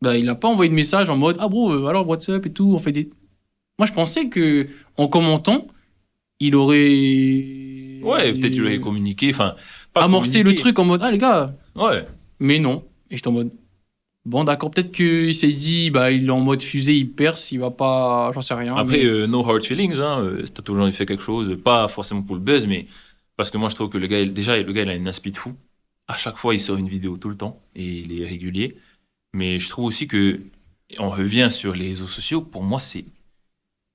bah, il a pas envoyé de message en mode, ah bro, alors, what's up et tout, on fait des... Moi, je pensais que, en commentant, il aurait... Ouais, peut-être qu'il aurait communiqué, enfin... amorcer le truc en mode, ah les gars. Ouais. Mais non. Et j'étais en mode, bon, d'accord, peut-être qu'il s'est dit, bah, il est en mode fusée, il perce, il va pas, j'en sais rien. Après, no hard feelings, hein. T'as toujours fait quelque chose, pas forcément pour le buzz, mais parce que moi, je trouve que le gars, il a une inspi de fou. À chaque fois, il sort une vidéo tout le temps et il est régulier. Mais je trouve aussi que, on revient sur les réseaux sociaux, pour moi, c'est,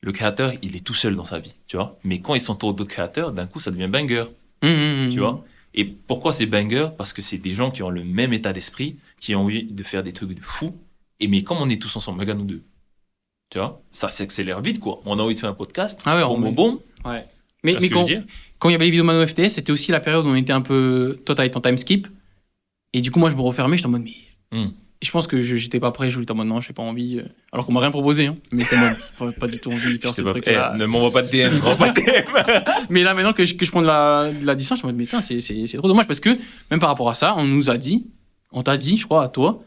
le créateur, il est tout seul dans sa vie, tu vois. Mais quand il s'entoure d'autres créateurs, d'un coup, ça devient banger, tu vois. Et pourquoi c'est banger? Parce que c'est des gens qui ont le même état d'esprit, qui ont envie de faire des trucs de fou. Et mais comme on est tous ensemble, regarde nous deux. Tu vois? Ça s'accélère vite, quoi. On a envie de faire un podcast. Ah ouais, bon. Ouais. Mais quand il y avait les vidéos Mano FTS, c'était aussi la période où on était un peu, toi t'avais ton time skip. Et du coup, moi, je me refermais, j'étais en mode, mais, je pense que j'étais pas prêt, je voulais en mode, non, j'ai pas envie. Alors qu'on m'a rien proposé, hein. Mais pas du tout envie de faire ces trucs-là. Ne m'envoie pas de DM, Mais là, maintenant que je prends de la distance, je me dis, mais putain, c'est trop dommage parce que, même par rapport à ça, on t'a dit, je crois, à toi,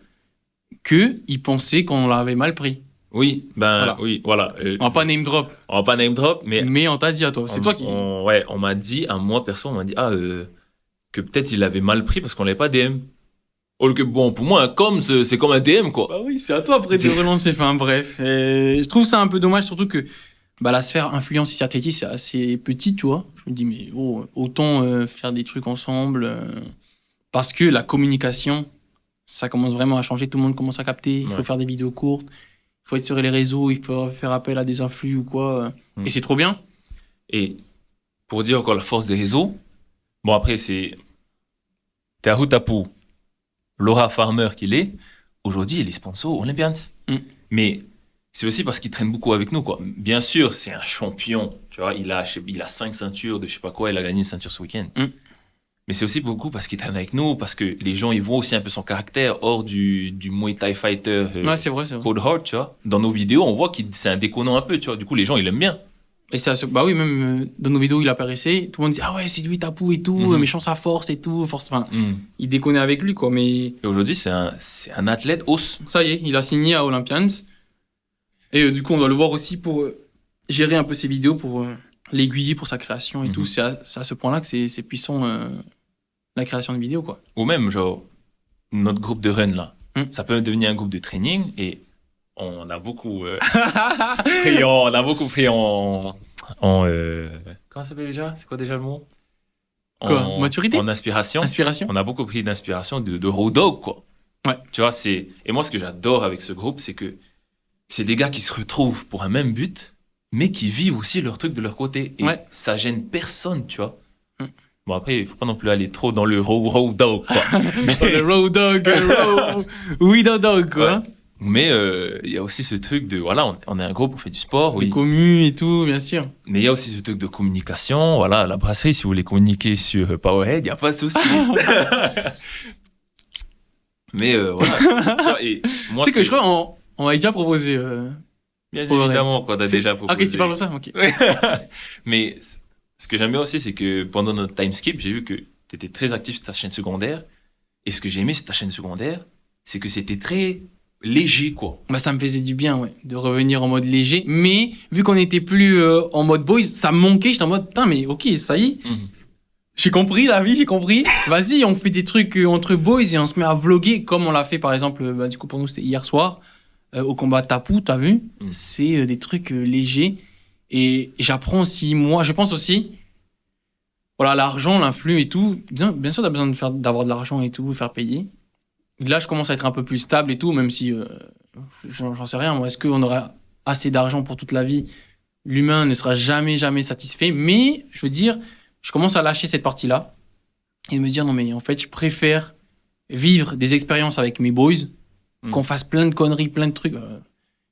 qu'ils pensaient qu'on l'avait mal pris. Oui, voilà. On va pas name drop. Mais on t'a dit à toi. C'est toi qui. On m'a dit, à moi, perso, on m'a dit, que peut-être il l'avait mal pris parce qu'on l'avait pas DM. Que bon, pour moi, c'est comme un DM, quoi. Bah oui, c'est à toi après de relancer. Enfin, bref. Et je trouve ça un peu dommage, surtout que bah, la sphère influence et stratégie, c'est assez petit, tu vois. Je me dis, mais autant faire des trucs ensemble. Parce que la communication, ça commence vraiment à changer. Tout le monde commence à capter. Il faut faire des vidéos courtes. Il faut être sur les réseaux. Il faut faire appel à des influx ou quoi. Et c'est trop bien. Et pour dire encore la force des réseaux, bon, après, t'es à Hutapu. Laura Farmer qu'il est, aujourd'hui, il est sponsor Olympians. Mais c'est aussi parce qu'il traîne beaucoup avec nous, quoi. Bien sûr, c'est un champion, tu vois, il a 5 ceintures de je sais pas quoi, il a gagné une ceinture ce week-end. Mais c'est aussi beaucoup parce qu'il traîne avec nous, parce que les gens, ils voient aussi un peu son caractère hors du Muay Thai fighter c'est vrai. Code Hard, tu vois. Dans nos vidéos, on voit qu'il c'est un déconnant un peu, tu vois. Du coup, les gens, ils l'aiment bien. Et bah oui, même dans nos vidéos, il apparaissait. Tout le monde dit, ah ouais, c'est lui, Tapou et tout, méchant sa force et tout. Enfin, il déconnait avec lui, quoi. Mais... Et aujourd'hui, c'est un athlète os. Ça y est, il a signé à Olympians. Et du coup, on doit le voir aussi pour gérer un peu ses vidéos, pour l'aiguiller pour sa création et tout. C'est à ce point-là que c'est puissant, la création de vidéos, quoi. Ou même, genre, notre groupe de run, là. Ça peut devenir un groupe de training et on a beaucoup pris en comment ça s'appelle déjà? C'est quoi déjà le mot? Quoi? Maturité? En inspiration. On a beaucoup pris d'inspiration de Road Dogg, quoi. Ouais. Tu vois, et moi, ce que j'adore avec ce groupe, c'est que c'est des gars qui se retrouvent pour un même but, mais qui vivent aussi leur truc de leur côté. Et ça gêne personne, tu vois. Bon, après, il faut pas non plus aller trop dans le Road Dogg, quoi. Le Road Dogg, We Dog, quoi. Ouais. Mais il y a aussi ce truc de, voilà, on est un groupe, on fait du sport. Des communes et tout, bien sûr. Mais il y a aussi ce truc de communication. Voilà, la brasserie, si vous voulez communiquer sur Powerhead, il n'y a pas de souci. Mais voilà. Et moi, tu sais que je crois on m'avait déjà proposé. Bien évidemment, quand t'as déjà proposé. Ok, tu parles de ça, ok. Mais ce que j'aime bien aussi, c'est que pendant notre time skip, j'ai vu que t'étais très actif sur ta chaîne secondaire. Et ce que j'ai aimé sur ta chaîne secondaire, c'est que c'était très léger, quoi. Bah, ça me faisait du bien, ouais, de revenir en mode léger. Mais, vu qu'on n'était plus en mode boys, ça me manquait. J'étais en mode, putain, mais ok, ça y est. J'ai compris la vie, j'ai compris. Vas-y, on fait des trucs entre boys et on se met à vlogger comme on l'a fait par exemple, du coup pour nous c'était hier soir, au combat Tapu, t'as vu? C'est des trucs légers. Et j'apprends aussi, moi, je pense aussi, voilà, l'argent, l'influx et tout. Bien sûr, t'as besoin d'avoir de l'argent et tout, faire payer. Là, je commence à être un peu plus stable et tout, même si j'en sais rien. Moi, est-ce qu'on aura assez d'argent pour toute la vie? L'humain ne sera jamais, jamais satisfait. Mais, je veux dire, je commence à lâcher cette partie-là et me dire, non, mais en fait, je préfère vivre des expériences avec mes boys, qu'on fasse plein de conneries, plein de trucs,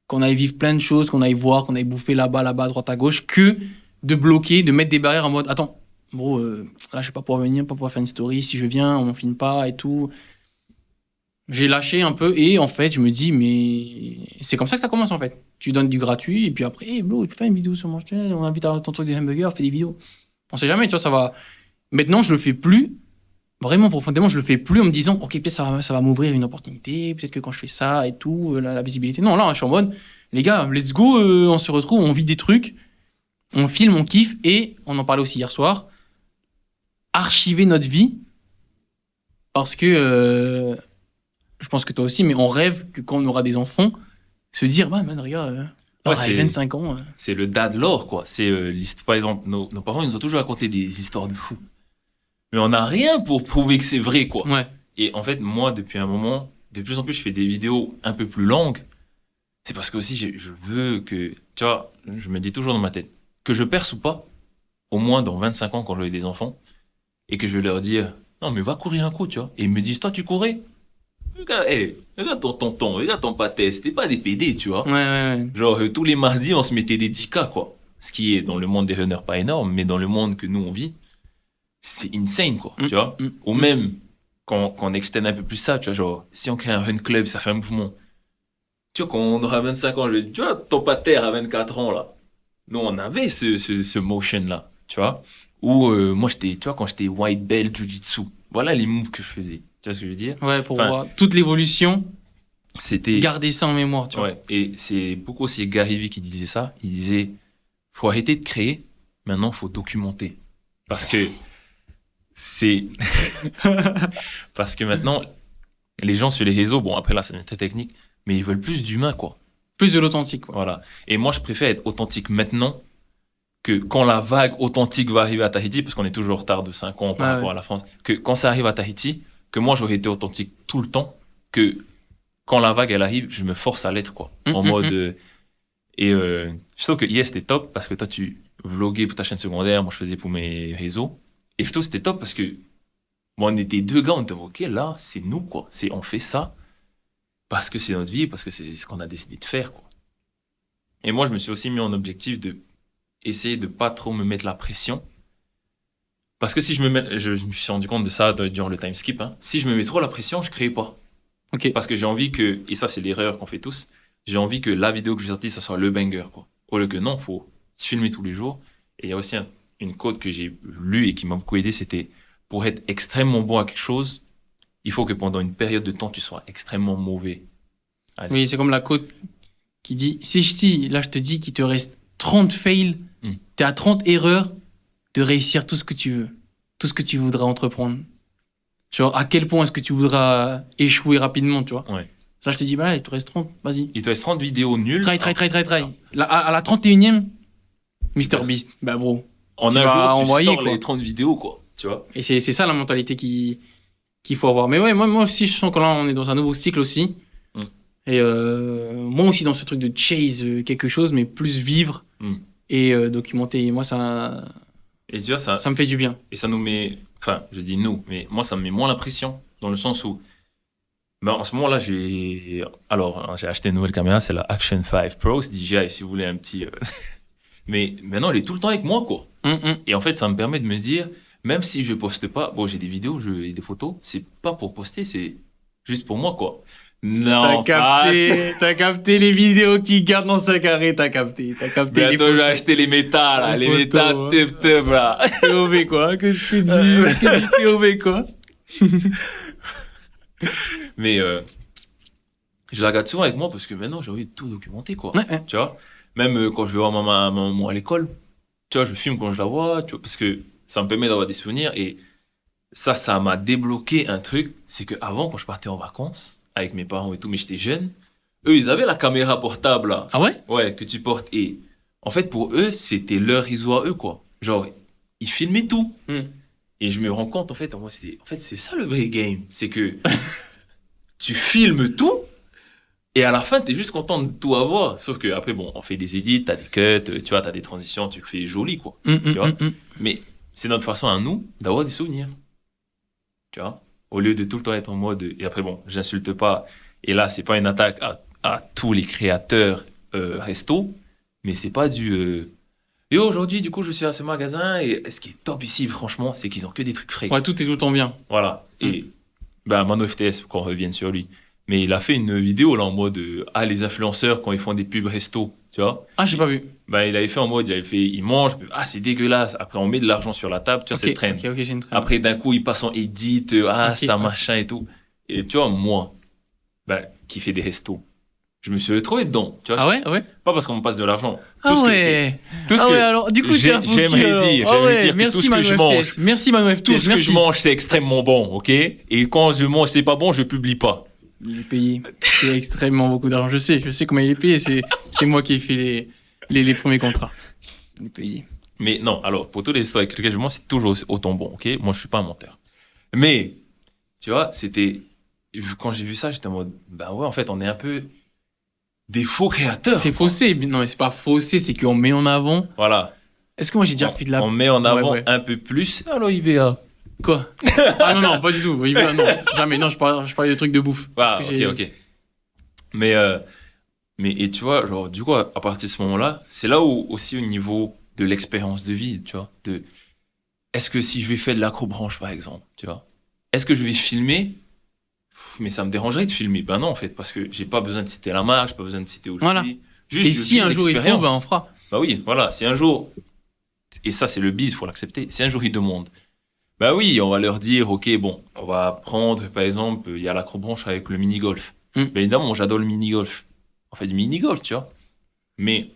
qu'on aille vivre plein de choses, qu'on aille voir, qu'on aille bouffer là-bas, à droite, à gauche, que de bloquer, de mettre des barrières en mode, attends, bro, là, je vais pas pouvoir venir, pas pouvoir faire une story. Si je viens, on filme pas et tout. J'ai lâché un peu et en fait, je me dis, mais c'est comme ça que ça commence en fait. Tu donnes du gratuit et puis après, hey, bro, tu peux faire une vidéo sur mon channel, on invite à ton truc de hamburger, fais des vidéos. On sait jamais, tu vois, ça va. Maintenant, je le fais plus. Vraiment profondément, je le fais plus en me disant, ok, peut-être ça va m'ouvrir une opportunité, peut-être que quand je fais ça et tout, la visibilité. Non, là, je suis en mode, les gars, let's go, on se retrouve, on vit des trucs, on filme, on kiffe et on en parlait aussi hier soir, archiver notre vie parce que. Je pense que toi aussi, mais on rêve que quand on aura des enfants, se dire, bah, man, regarde, Ouais, à 25 ans. C'est le dad lore, quoi. C'est par exemple, nos parents ils nous ont toujours raconté des histoires de fous. Mais on n'a rien pour prouver que c'est vrai, quoi. Ouais. Et en fait, moi, depuis un moment, de plus en plus, je fais des vidéos un peu plus longues. C'est parce que aussi, je veux que, tu vois, je me dis toujours dans ma tête, que je perce ou pas, au moins dans 25 ans quand j'aurai des enfants, et que je vais leur dire, non, mais va courir un coup, tu vois. Et ils me disent, toi, tu courais? Regarde ton tonton, regarde ton pâté, c'était pas des PD, tu vois. Ouais. Genre, tous les mardis, on se mettait des 10K, quoi. Ce qui est, dans le monde des runners, pas énorme, mais dans le monde que nous, on vit, c'est insane, quoi, tu vois. Ou même, quand on extend un peu plus ça, tu vois, genre, si on crée un run club, ça fait un mouvement. Tu vois, quand on aura 25 ans, tu vois, ton pater à 24 ans, là. Nous, on avait ce motion-là, tu vois. Ou, moi, tu vois, quand j'étais white belt jiu-jitsu, voilà les moves que je faisais. Tu vois ce que je veux dire? Ouais, pour voir toute l'évolution, c'était garder ça en mémoire, tu vois. Ouais, et c'est beaucoup aussi Gary Vee qui disait ça. Il disait, faut arrêter de créer, maintenant faut documenter. Parce que c'est... Parce que maintenant, les gens sur les réseaux, bon après là c'est très technique, mais ils veulent plus d'humain, quoi. Plus de l'authentique, quoi. Voilà. Et moi je préfère être authentique maintenant que quand la vague authentique va arriver à Tahiti, parce qu'on est toujours en retard de 5 ans par rapport à la France, que quand ça arrive à Tahiti, que moi j'aurais été authentique tout le temps, que quand la vague elle arrive, je me force à l'être, quoi. En mode je trouve que hier c'était top parce que toi tu vloguais pour ta chaîne secondaire, moi je faisais pour mes réseaux, et je trouve que c'était top parce que bon, on était deux gars, on était ok, là c'est nous, quoi. On fait ça parce que c'est notre vie, parce que c'est ce qu'on a décidé de faire, quoi. Et moi je me suis aussi mis en objectif de essayer de pas trop me mettre la pression. Parce que si je me suis rendu compte de ça durant le time skip, hein. Si je me mets trop la pression, je crée pas. Ok. Parce que j'ai envie que, et ça c'est l'erreur qu'on fait tous, j'ai envie que la vidéo que j'ai sortie, ça soit le banger, quoi. Au lieu que non, faut se filmer tous les jours. Et il y a aussi une quote que j'ai lue et qui m'a beaucoup aidé, c'était, pour être extrêmement bon à quelque chose, il faut que pendant une période de temps, tu sois extrêmement mauvais. Allez. Oui, c'est comme la quote qui dit, si, là je te dis qu'il te reste 30 fails, t'es à 30 erreurs de réussir tout ce que tu veux, tout ce que tu voudras entreprendre. Genre, à quel point est-ce que tu voudras échouer rapidement, tu vois? Ouais. Ça, je te dis, bah, il te reste 30, vas-y. Il te reste 30 vidéos nulles. Try. À la 31e, Mr Beast, bah bro. En un jour, tu sors les 30 vidéos, quoi, tu vois? Et c'est ça la mentalité qu'il faut avoir. Mais ouais, moi aussi, je sens que là, on est dans un nouveau cycle aussi. Et moi aussi, dans ce truc de chase quelque chose, mais plus vivre et documenter. Et moi, ça... Et tu vois, ça me fait du bien. Et ça nous met... Enfin, je dis nous, mais moi, ça me met moins la pression, dans le sens où... Ben, en ce moment-là, j'ai acheté une nouvelle caméra, c'est la Action 5 Pro, c'est DJI, si vous voulez un petit... Mais maintenant, elle est tout le temps avec moi, quoi. Et en fait, ça me permet de me dire, même si je poste pas... Bon, j'ai des vidéos et des photos, c'est pas pour poster, c'est juste pour moi, quoi. Non, t'as capté les vidéos qui gardent dans sa carré, t'as capté Bientôt, je vais acheter les métas, là, les métas tup, là. POV, quoi, que tu dis POV, quoi. Mais, je la garde souvent avec moi parce que maintenant, j'ai envie de tout documenter, quoi. Ouais. Tu vois? Même quand je vais voir maman à l'école, tu vois, je filme quand je la vois, tu vois, parce que ça me permet d'avoir des souvenirs et ça m'a débloqué un truc. C'est que avant, quand je partais en vacances avec mes parents et tout, mais j'étais jeune, eux, ils avaient la caméra portable, là. Ah ouais? Ouais, que tu portes. Et en fait, pour eux, c'était leur réseau à eux, quoi. Genre, ils filmaient tout. Et je me rends compte, en fait, c'est ça le vrai game. C'est que tu filmes tout. Et à la fin, t'es juste content de tout avoir. Sauf que après, bon, on fait des edits, t'as des cuts, tu vois, t'as des transitions, tu le fais joli, quoi. Tu vois. Mais c'est notre façon à nous d'avoir des souvenirs. Tu vois. Au lieu de tout le temps être en mode, et après, bon, j'insulte pas. Et là, c'est pas une attaque à tous les créateurs, resto. Mais c'est pas et aujourd'hui, du coup, je suis à ce magasin et ce qui est top ici, franchement, c'est qu'ils ont que des trucs frais. Ouais, tout est tout le temps bien. Voilà. Et, Mano FTS, qu'on revienne sur lui. Mais il a fait une vidéo là en mode les influenceurs quand ils font des pubs resto, tu vois. Ah, j'ai pas vu. Il avait fait en mode ils mangent, c'est dégueulasse. Après on met de l'argent sur la table, tu vois, c'est traîne. Ok, c'est une traîne. Après d'un coup il passe en edit, ça machin et tout. Et tu vois moi, qui fait des restos, je me suis retrouvé dedans, tu vois. Ah ouais. Pas parce qu'on me passe de l'argent. Alors du coup j'aimerais dire que tout ce que je mange, merci Mano FTS, tout ce que je mange c'est extrêmement bon, ok. Et quand je mange c'est pas bon, je publie pas. Il est payé. C'est extrêmement beaucoup d'argent. Je sais comment il est payé. C'est moi qui ai fait les premiers contrats. Il est payé. Mais non, alors, pour toutes les histoires avec lesquelles je mens, c'est toujours autant bon, ok? Moi, je suis pas un menteur. Mais, tu vois, quand j'ai vu ça, j'étais en mode, ouais, en fait, on est un peu des faux créateurs. C'est faussé. Non, mais c'est pas faussé, c'est qu'on met en avant. Voilà. Est-ce que moi j'ai déjà fait de la... On met en avant un peu plus. Alors, IVA. Quoi? Ah non, pas du tout. IVA, non. Jamais. Non, je parlais de trucs de bouffe. Ok. Mais, et tu vois, genre, du coup, à partir de ce moment-là, c'est là où, aussi, au niveau de l'expérience de vie, tu vois, est-ce que si je vais faire de l'acrobranche, par exemple, tu vois, est-ce que je vais filmer? Mais ça me dérangerait de filmer. Ben non, en fait, parce que j'ai pas besoin de citer la marque, j'ai pas besoin de citer où je suis. Juste, et si un jour il faut, on fera. Bah oui, voilà, si un jour, et ça, c'est le biz, faut l'accepter, si un jour ils demandent, bah oui, on va leur dire, ok, bon, on va prendre, par exemple, il y a l'acrobranche avec le mini-golf. Évidemment, j'adore le mini-golf. On fait du mini-golf, tu vois. Mais,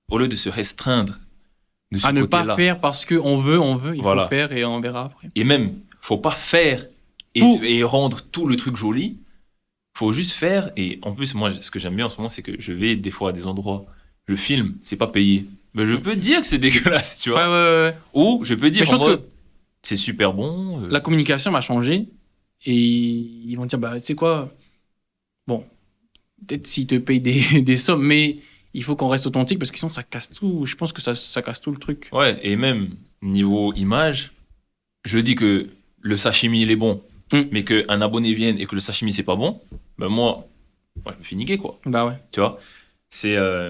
au lieu de se restreindre de ce côté-là. À ne pas faire parce qu'on veut, il faut faire et on verra après. Et même, faut pas faire et rendre tout le truc joli. Faut juste faire. Et en plus, moi, ce que j'aime bien en ce moment, c'est que je vais des fois à des endroits, je filme, c'est pas payé. Mais je peux dire que c'est dégueulasse, tu vois. Ouais. Ou je peux dire que c'est super bon. La communication va changer et ils vont dire, tu sais quoi, bon, peut-être s'ils te payent des sommes, mais il faut qu'on reste authentique parce que sinon ça casse tout. Je pense que ça casse tout le truc. Ouais, et même niveau image, je dis que le sashimi il est bon, mais qu'un abonné vienne et que le sashimi c'est pas bon, moi je me fais niquer quoi. Bah ouais. Tu vois,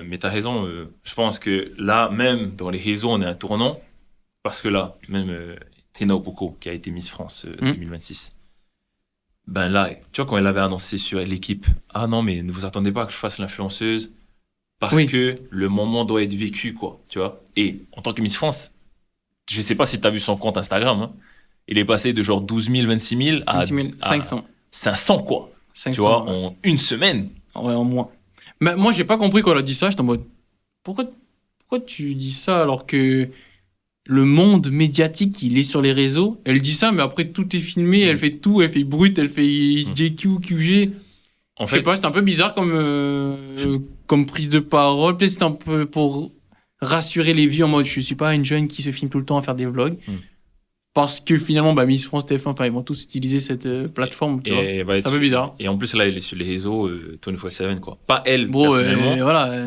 mais t'as raison. Je pense que là même dans les réseaux on est à un tournant parce que là même Trina Opoko qui a été Miss France 2026. Là, tu vois, quand elle avait annoncé sur l'équipe, ah non, mais ne vous attendez pas que je fasse l'influenceuse parce que le moment doit être vécu, quoi, tu vois. Et en tant que Miss France, je sais pas si tu as vu son compte Instagram, hein, il est passé de genre 12 000, 26 000 à 500. 500, quoi. 500, tu vois, en une semaine. Ouais, en moins. Mais moi, j'ai pas compris quand elle a dit ça, j'étais en mode, pourquoi tu dis ça alors que le monde médiatique, il est sur les réseaux. Elle dit ça, mais après, tout est filmé. Elle fait tout. Elle fait brut, elle fait JQ, QG. En fait, je sais pas, c'est un peu bizarre comme prise de parole. Peut-être c'est un peu pour rassurer les vies en mode, je suis pas une jeune qui se filme tout le temps à faire des vlogs. Parce que finalement, Miss France, TF1, ils vont tous utiliser cette plateforme. Tu vois. C'est un peu bizarre. Et en plus, là, elle est sur les réseaux 24/7, quoi. Pas elle, personnellement,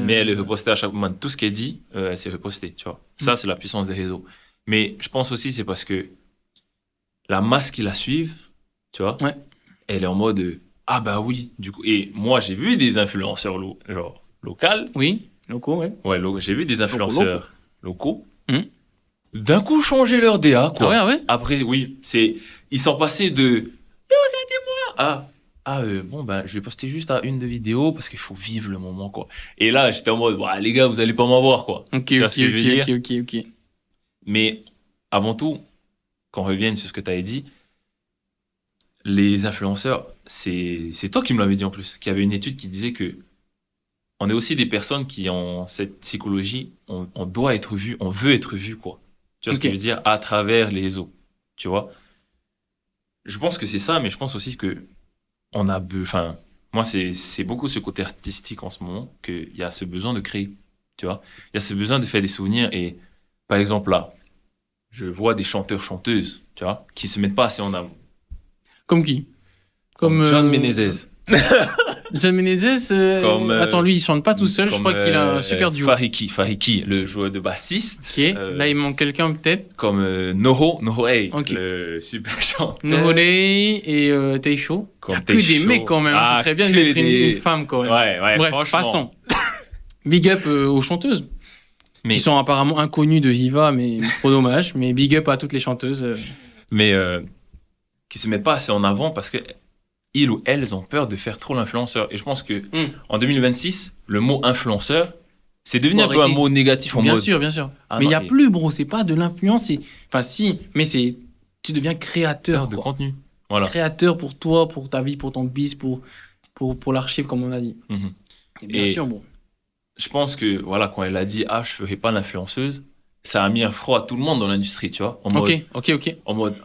mais elle est repostée à chaque moment. Tout ce qu'elle dit, elle s'est repostée, tu vois. Ça, c'est la puissance des réseaux. Mais je pense aussi, c'est parce que la masse qui la suivent, tu vois, elle est en mode, oui, du coup. Et moi, j'ai vu des influenceurs genre locaux. Oui, locaux, ouais. Ouais, j'ai vu des influenceurs locaux. D'un coup changer leur DA, quoi. Ah ouais. Après, oui, ils sont passés de regardez-moi je vais poster juste à une de vidéos parce qu'il faut vivre le moment, quoi. Et là, j'étais en mode, les gars, vous allez pas m'avoir, quoi. Ok. Mais avant tout, qu'on revienne sur ce que tu avais dit, les influenceurs, c'est toi qui me l'avais dit en plus, qu'il y avait une étude qui disait que on est aussi des personnes qui ont cette psychologie, on doit être vu, on veut être vu, quoi. Tu vois ce que je veux dire? À travers les réseaux. Tu vois? Je pense que c'est ça, mais je pense aussi que enfin, moi, c'est beaucoup ce côté artistique en ce moment, qu'il y a ce besoin de créer. Tu vois? Il y a ce besoin de faire des souvenirs et, par exemple, là, je vois des chanteurs, chanteuses, tu vois, qui se mettent pas assez en avant. Comme qui? Comme John Menezes. John Menezes, attends, lui, il chante pas tout seul. Je crois qu'il a un super duo. Fariki, le joueur de bassiste. Ok. Là, il manque quelqu'un peut-être. Comme Nohoe, Ok. le super chanteur. Nohoe et Teisho. Il y a que des mecs quand même. Ça serait bien de mettre une femme quand même. Ouais, bref, franchement. passons. Big up aux chanteuses. Qui sont apparemment inconnues de Hiva, mais trop dommage. Mais big up à toutes les chanteuses. Mais qui se mettent pas assez en avant parce que ils ou elles ont peur de faire trop l'influenceur. Et je pense que en 2026, le mot influenceur, c'est devenu un peu un mot négatif en mode. Bien sûr. Mais il y a plus, bro. C'est pas de l'influence. Enfin, si, mais c'est tu deviens créateur de contenu. Voilà. Créateur pour toi, pour ta vie, pour ton biz, pour l'archive, comme on a dit. Et bien sûr, bon. Je pense que, voilà, quand elle a dit, je ferai pas l'influenceuse, ça a mis un froid à tout le monde dans l'industrie, tu vois. En mode, ok. En mode,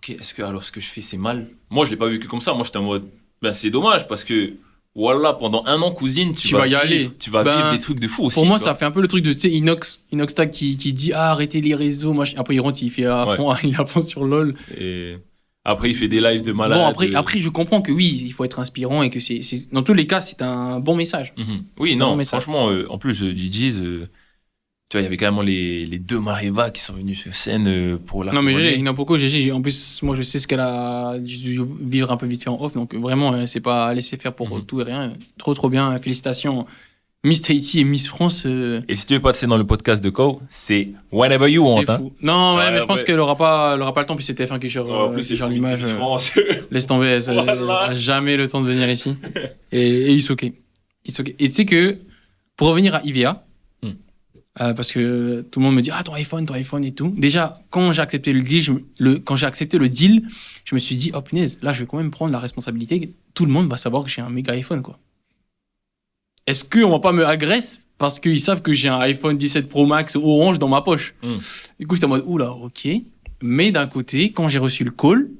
est-ce que alors ce que je fais, c'est mal? Moi, je l'ai pas vu que comme ça. Moi, j'étais en mode, c'est dommage parce que, voilà, pendant un an, cousine, tu vas y aller. Tu vas vivre des trucs de fou aussi. Pour moi, ça fait un peu le truc de, tu sais, Inox Tag qui dit, arrêtez les réseaux. Après, il rentre, il fait à fond, il est à fond sur LOL. Et après, il fait des lives de malade. Bon, après, je comprends que oui, il faut être inspirant et que dans tous les cas, c'est un bon message. Oui, non, franchement, en plus, DJs, tu vois, il y avait carrément les deux Mareva qui sont venus sur scène pour la. Non, mais il y en a beaucoup, GG. En plus, moi, je sais ce qu'elle a dû vivre un peu vite fait en off. Donc, vraiment, c'est pas à laisser faire pour tout et rien. Trop bien. Félicitations. Miss Tahiti et Miss France. Et si tu veux passer dans le podcast de Co, c'est Whenever You Want. C'est fou. Non, mais je pense qu'elle aura pas le temps, puis c'est TF1 qui gère l'image. Laisse tomber, elle n'a jamais le temps de venir ici. Et it's ok. Et tu sais que, pour revenir à IVA, parce que tout le monde me dit, ton iPhone et tout. Déjà, quand j'ai accepté le deal, je me suis dit, oh punaise, là, je vais quand même prendre la responsabilité. Tout le monde va savoir que j'ai un méga iPhone, quoi. Est-ce qu'on va pas me agresser parce qu'ils savent que j'ai un iPhone 17 Pro Max orange dans ma poche? Du coup, j'étais en mode, oula, ok. Mais d'un côté, quand j'ai reçu le call,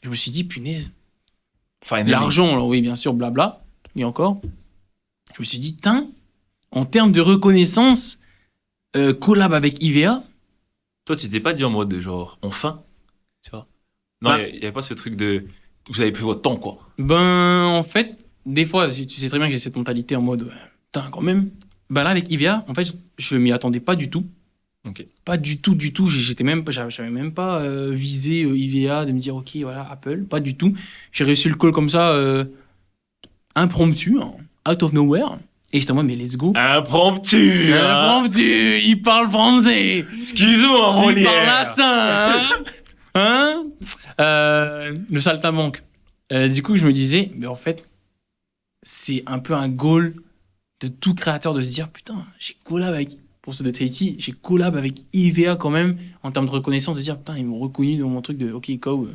je me suis dit, punaise, l'argent, alors oui, bien sûr, blabla, et encore, je me suis dit, en termes de reconnaissance, collab avec IVA. Toi, tu t'es pas dit en mode genre, enfin, tu vois? Non, il y avait pas ce truc de, vous avez pris votre temps, quoi. En fait, des fois, tu sais très bien que j'ai cette mentalité en mode, quand même. Là, avec IVA, en fait, je m'y attendais pas du tout. Ok. Pas du tout. J'avais même pas visé IVA de me dire, ok, voilà, Apple. Pas du tout. J'ai reçu le call comme ça, impromptu, out of nowhere. Et j'étais en mode, mais let's go. Impromptu, il parle français. Excuse-moi, mon Il parle latin, le saltimbanque. Du coup, je me disais, mais en fait, c'est un peu un goal de tout créateur de se dire, putain, j'ai collab avec, pour ceux de Tahiti, j'ai collab avec IVA quand même, en termes de reconnaissance, de dire, putain, ils m'ont reconnu dans mon truc de, ok, Co,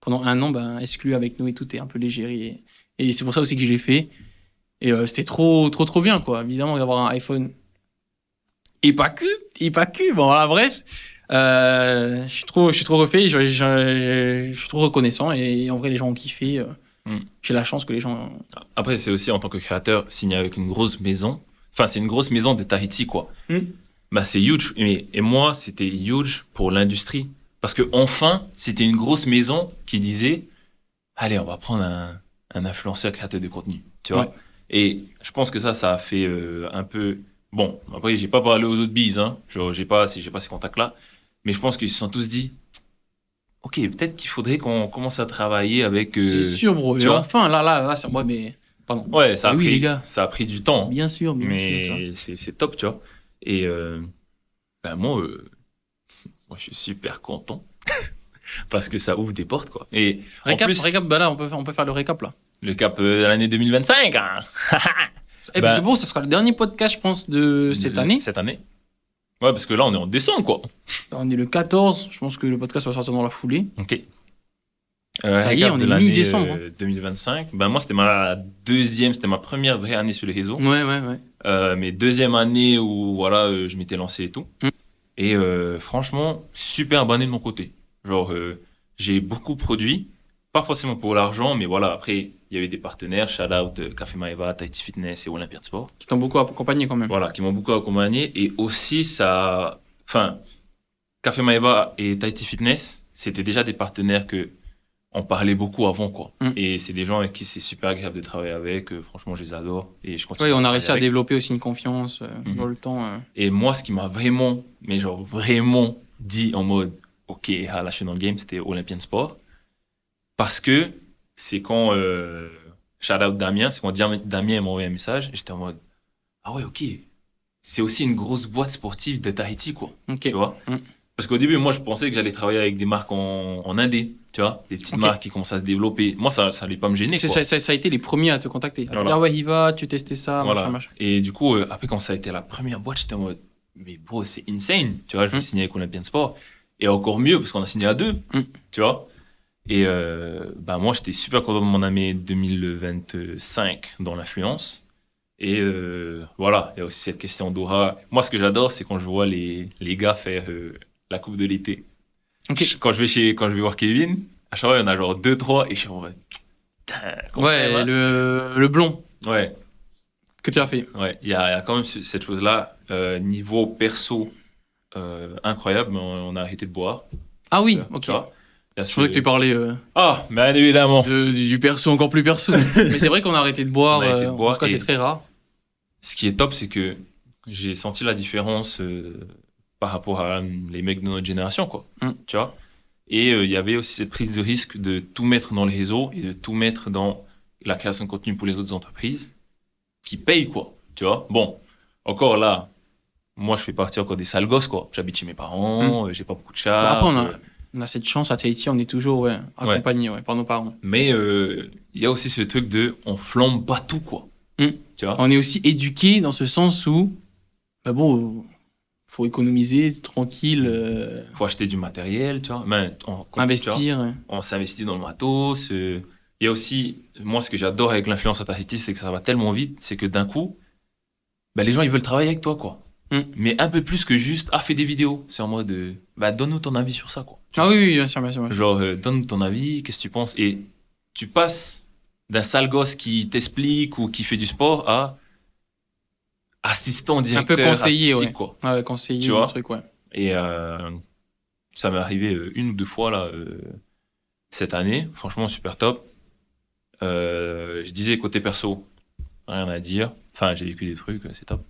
pendant un an, exclu avec nous et tout, est un peu léger. Et c'est pour ça aussi que je l'ai fait. Et c'était trop bien, quoi, évidemment, d'avoir un iPhone. Et pas que. Bon, voilà, bref. Je suis trop refait, je suis trop reconnaissant, et en vrai, les gens ont kiffé. J'ai la chance que les gens... Après, c'est aussi en tant que créateur, signé avec une grosse maison. Enfin, c'est une grosse maison de Tahiti, quoi. C'est huge. Et moi, c'était huge pour l'industrie. Parce que enfin, c'était une grosse maison qui disait, allez, on va prendre un influenceur créateur de contenu. Tu vois? Ouais. Et je pense que ça a fait un peu... Bon, après, j'ai pas parlé aux autres bises, hein. J'ai pas ces contacts-là. Mais je pense qu'ils se sont tous dit, ok, peut-être qu'il faudrait qu'on commence à travailler avec... C'est sûr, bro. Et enfin, là, c'est moi, mais... Pardon. Ouais, ça a pris du temps. Bien sûr, mais c'est top, tu vois. Et moi, je suis super content. Parce que ça ouvre des portes, quoi. Et récap, là, on peut faire le récap, là. Le cap de l'année 2025, hein. Parce que bon, ça sera le dernier podcast, je pense, de cette année. Cette année. Ouais, parce que là, on est en décembre, quoi. On est le 14, je pense que le podcast va sortir dans la foulée. Ok. Ça y est, on est mi-décembre. 2025. Moi, c'était ma première vraie année sur les réseaux. Ouais. Mais deuxième année où, voilà, je m'étais lancé et tout. Et franchement, super bonne année de mon côté. Genre, j'ai beaucoup produit, pas forcément pour l'argent, mais voilà, après, il y a eu des partenaires, shout out Café Maeva, Tahiti Fitness et Olympia de Sport. Qui t'ont beaucoup accompagné quand même. Voilà, qui m'ont beaucoup accompagné. Et aussi, enfin, Café Maeva et Tahiti Fitness, c'était déjà des partenaires que on parlait beaucoup avant, quoi. Et c'est des gens avec qui c'est super agréable de travailler avec. Franchement, je les adore. Et je continue. Oui, on a réussi à développer aussi une confiance dans le temps. Et moi, ce qui m'a vraiment, mais genre vraiment dit en mode, OK, là, je suis dans le game, c'était Olympian Sport. Parce que c'est quand, shout out Damien, c'est quand Damien m'a envoyé un message, et j'étais en mode, ah ouais, OK. C'est aussi une grosse boîte sportive de Tahiti, quoi. Okay. Tu vois? Parce qu'au début, moi, je pensais que j'allais travailler avec des marques en indé, tu vois, des petites marques qui commencent à se développer. Moi, ça allait pas me gêner, quoi. Ça a été les premiers à te contacter. À te dire, ouais, il va, tu testais ça, machin. Et du coup, après, quand ça a été la première boîte, j'étais en mode, mais bro, c'est insane, tu vois, je vais signer avec Olympian Sport. Et encore mieux, parce qu'on a signé à 2, tu vois. Et moi, j'étais super content de mon année 2025 dans l'influence. Et voilà, il y a aussi cette question d'aura. Moi, ce que j'adore, c'est quand je vois les gars faire la coupe de l'été. Okay. Quand je vais voir Kevin, à chaque fois, il y en a genre 2-3 et je suis en mode... Ouais, le blond. Ouais. Que tu as fait. Ouais, il y a quand même cette chose-là. Niveau perso, incroyable, mais on a arrêté de boire. Ah oui, ok. Je voudrais que tu parlais ah, bien évidemment. Du perso encore plus perso. Mais c'est vrai qu'on a arrêté de boire. En tout cas, c'est très rare. Ce qui est top, c'est que j'ai senti la différence par rapport à les mecs de notre génération, quoi. Tu vois. Et il y avait aussi cette prise de risque de tout mettre dans les réseaux et de tout mettre dans la création de contenu pour les autres entreprises qui payent, quoi. Tu vois. Bon, encore là, moi, je fais partie encore des sales gosses, quoi. J'habite chez mes parents, j'ai pas beaucoup de charges. Après, on a cette chance à Tahiti, on est toujours accompagné par nos parents. Mais il y a aussi ce truc de on flambe pas tout, quoi. Tu vois. On est aussi éduqué dans ce sens où, faut économiser, tranquille. Faut acheter du matériel, tu vois. Investir. Tu vois, on s'investit dans le matos. Il y a aussi, moi, ce que j'adore avec l'influence à Tahiti, c'est que ça va tellement vite, c'est que d'un coup, les gens, ils veulent travailler avec toi, quoi. Mais un peu plus que juste, fais des vidéos. C'est en mode, donne-nous ton avis sur ça, quoi. Ah oui, bien sûr. Genre, donne-nous ton avis, qu'est-ce que tu penses? Et tu passes d'un sale gosse qui t'explique ou qui fait du sport à assistant directeur un peu conseiller, artistique, quoi. Ouais, conseiller, tu vois, truc, ouais. Et ça m'est arrivé 1 ou 2 fois, là, cette année. Franchement, super top. Je disais, côté perso, rien à dire. Enfin, j'ai vécu des trucs, c'est top.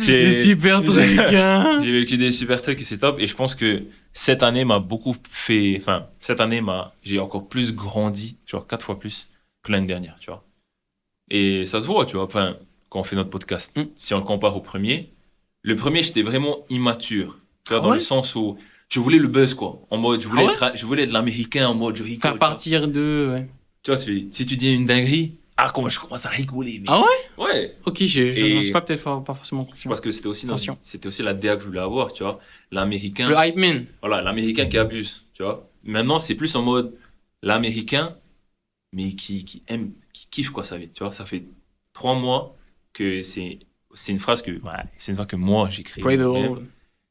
Des super trucs, hein. J'ai vécu des super trucs et c'est top. Et je pense que cette année m'a beaucoup fait... Enfin, cette année, j'ai encore plus grandi, genre 4 fois plus que l'année dernière, tu vois. Et ça se voit, tu vois. Enfin, quand on fait notre podcast, si on le compare au premier, le premier, j'étais vraiment immature. Tu vois, dans le sens où je voulais le buzz, quoi. En mode, je voulais être l'américain en mode, je rigole. Faire partir de... Ouais. Tu vois, si tu dis une dinguerie, comment je commence à rigoler. Mais... Ah ouais? Ouais. Ok, je ne sais pas, peut-être pas forcément conscient. Parce que c'était aussi la DA que je voulais avoir, tu vois. L'américain. Le hype man. Voilà, l'américain qui abuse, tu vois. Maintenant, c'est plus en mode l'américain, mais qui aime, qui kiffe, quoi, sa vie, tu vois. Ça fait 3 mois que c'est une phrase que moi j'ai créée. Pray the Lord.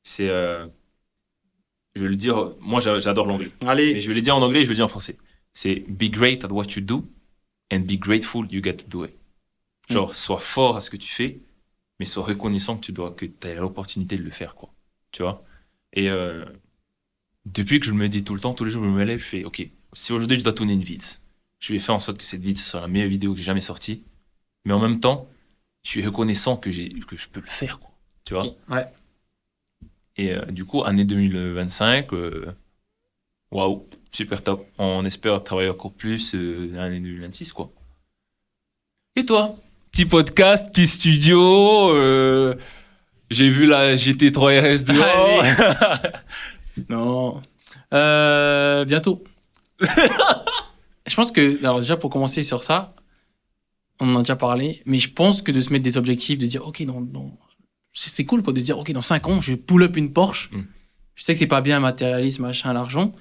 C'est je vais le dire, moi j'adore l'anglais. Allez. Mais je vais le dire en anglais et je vais le dire en français. C'est be great at what you do and be grateful you get to do it. Genre, sois fort à ce que tu fais, mais sois reconnaissant que tu as l'opportunité de le faire, quoi. Tu vois? Et depuis que je me dis tout le temps, tous les jours je me lève, je fais, ok, si aujourd'hui je dois tourner une vidéo, je vais faire en sorte que cette vidéo soit la meilleure vidéo que j'ai jamais sortie. Mais en même temps, je suis reconnaissant que je peux le faire, quoi. Tu vois? Ouais. Et du coup, année 2025, waouh, super top. On espère travailler encore plus l'année 2026, quoi. Et toi? Petit podcast, petit studio. J'ai vu la GT3 RS dehors. Non. Bientôt. Je pense que, alors déjà pour commencer sur ça, on en a déjà parlé, mais je pense que de se mettre des objectifs, de dire, ok, c'est cool quoi, de dire, ok, dans 5 ans, je pull up une Porsche. Je sais que c'est pas bien matérialiste, machin, l'argent.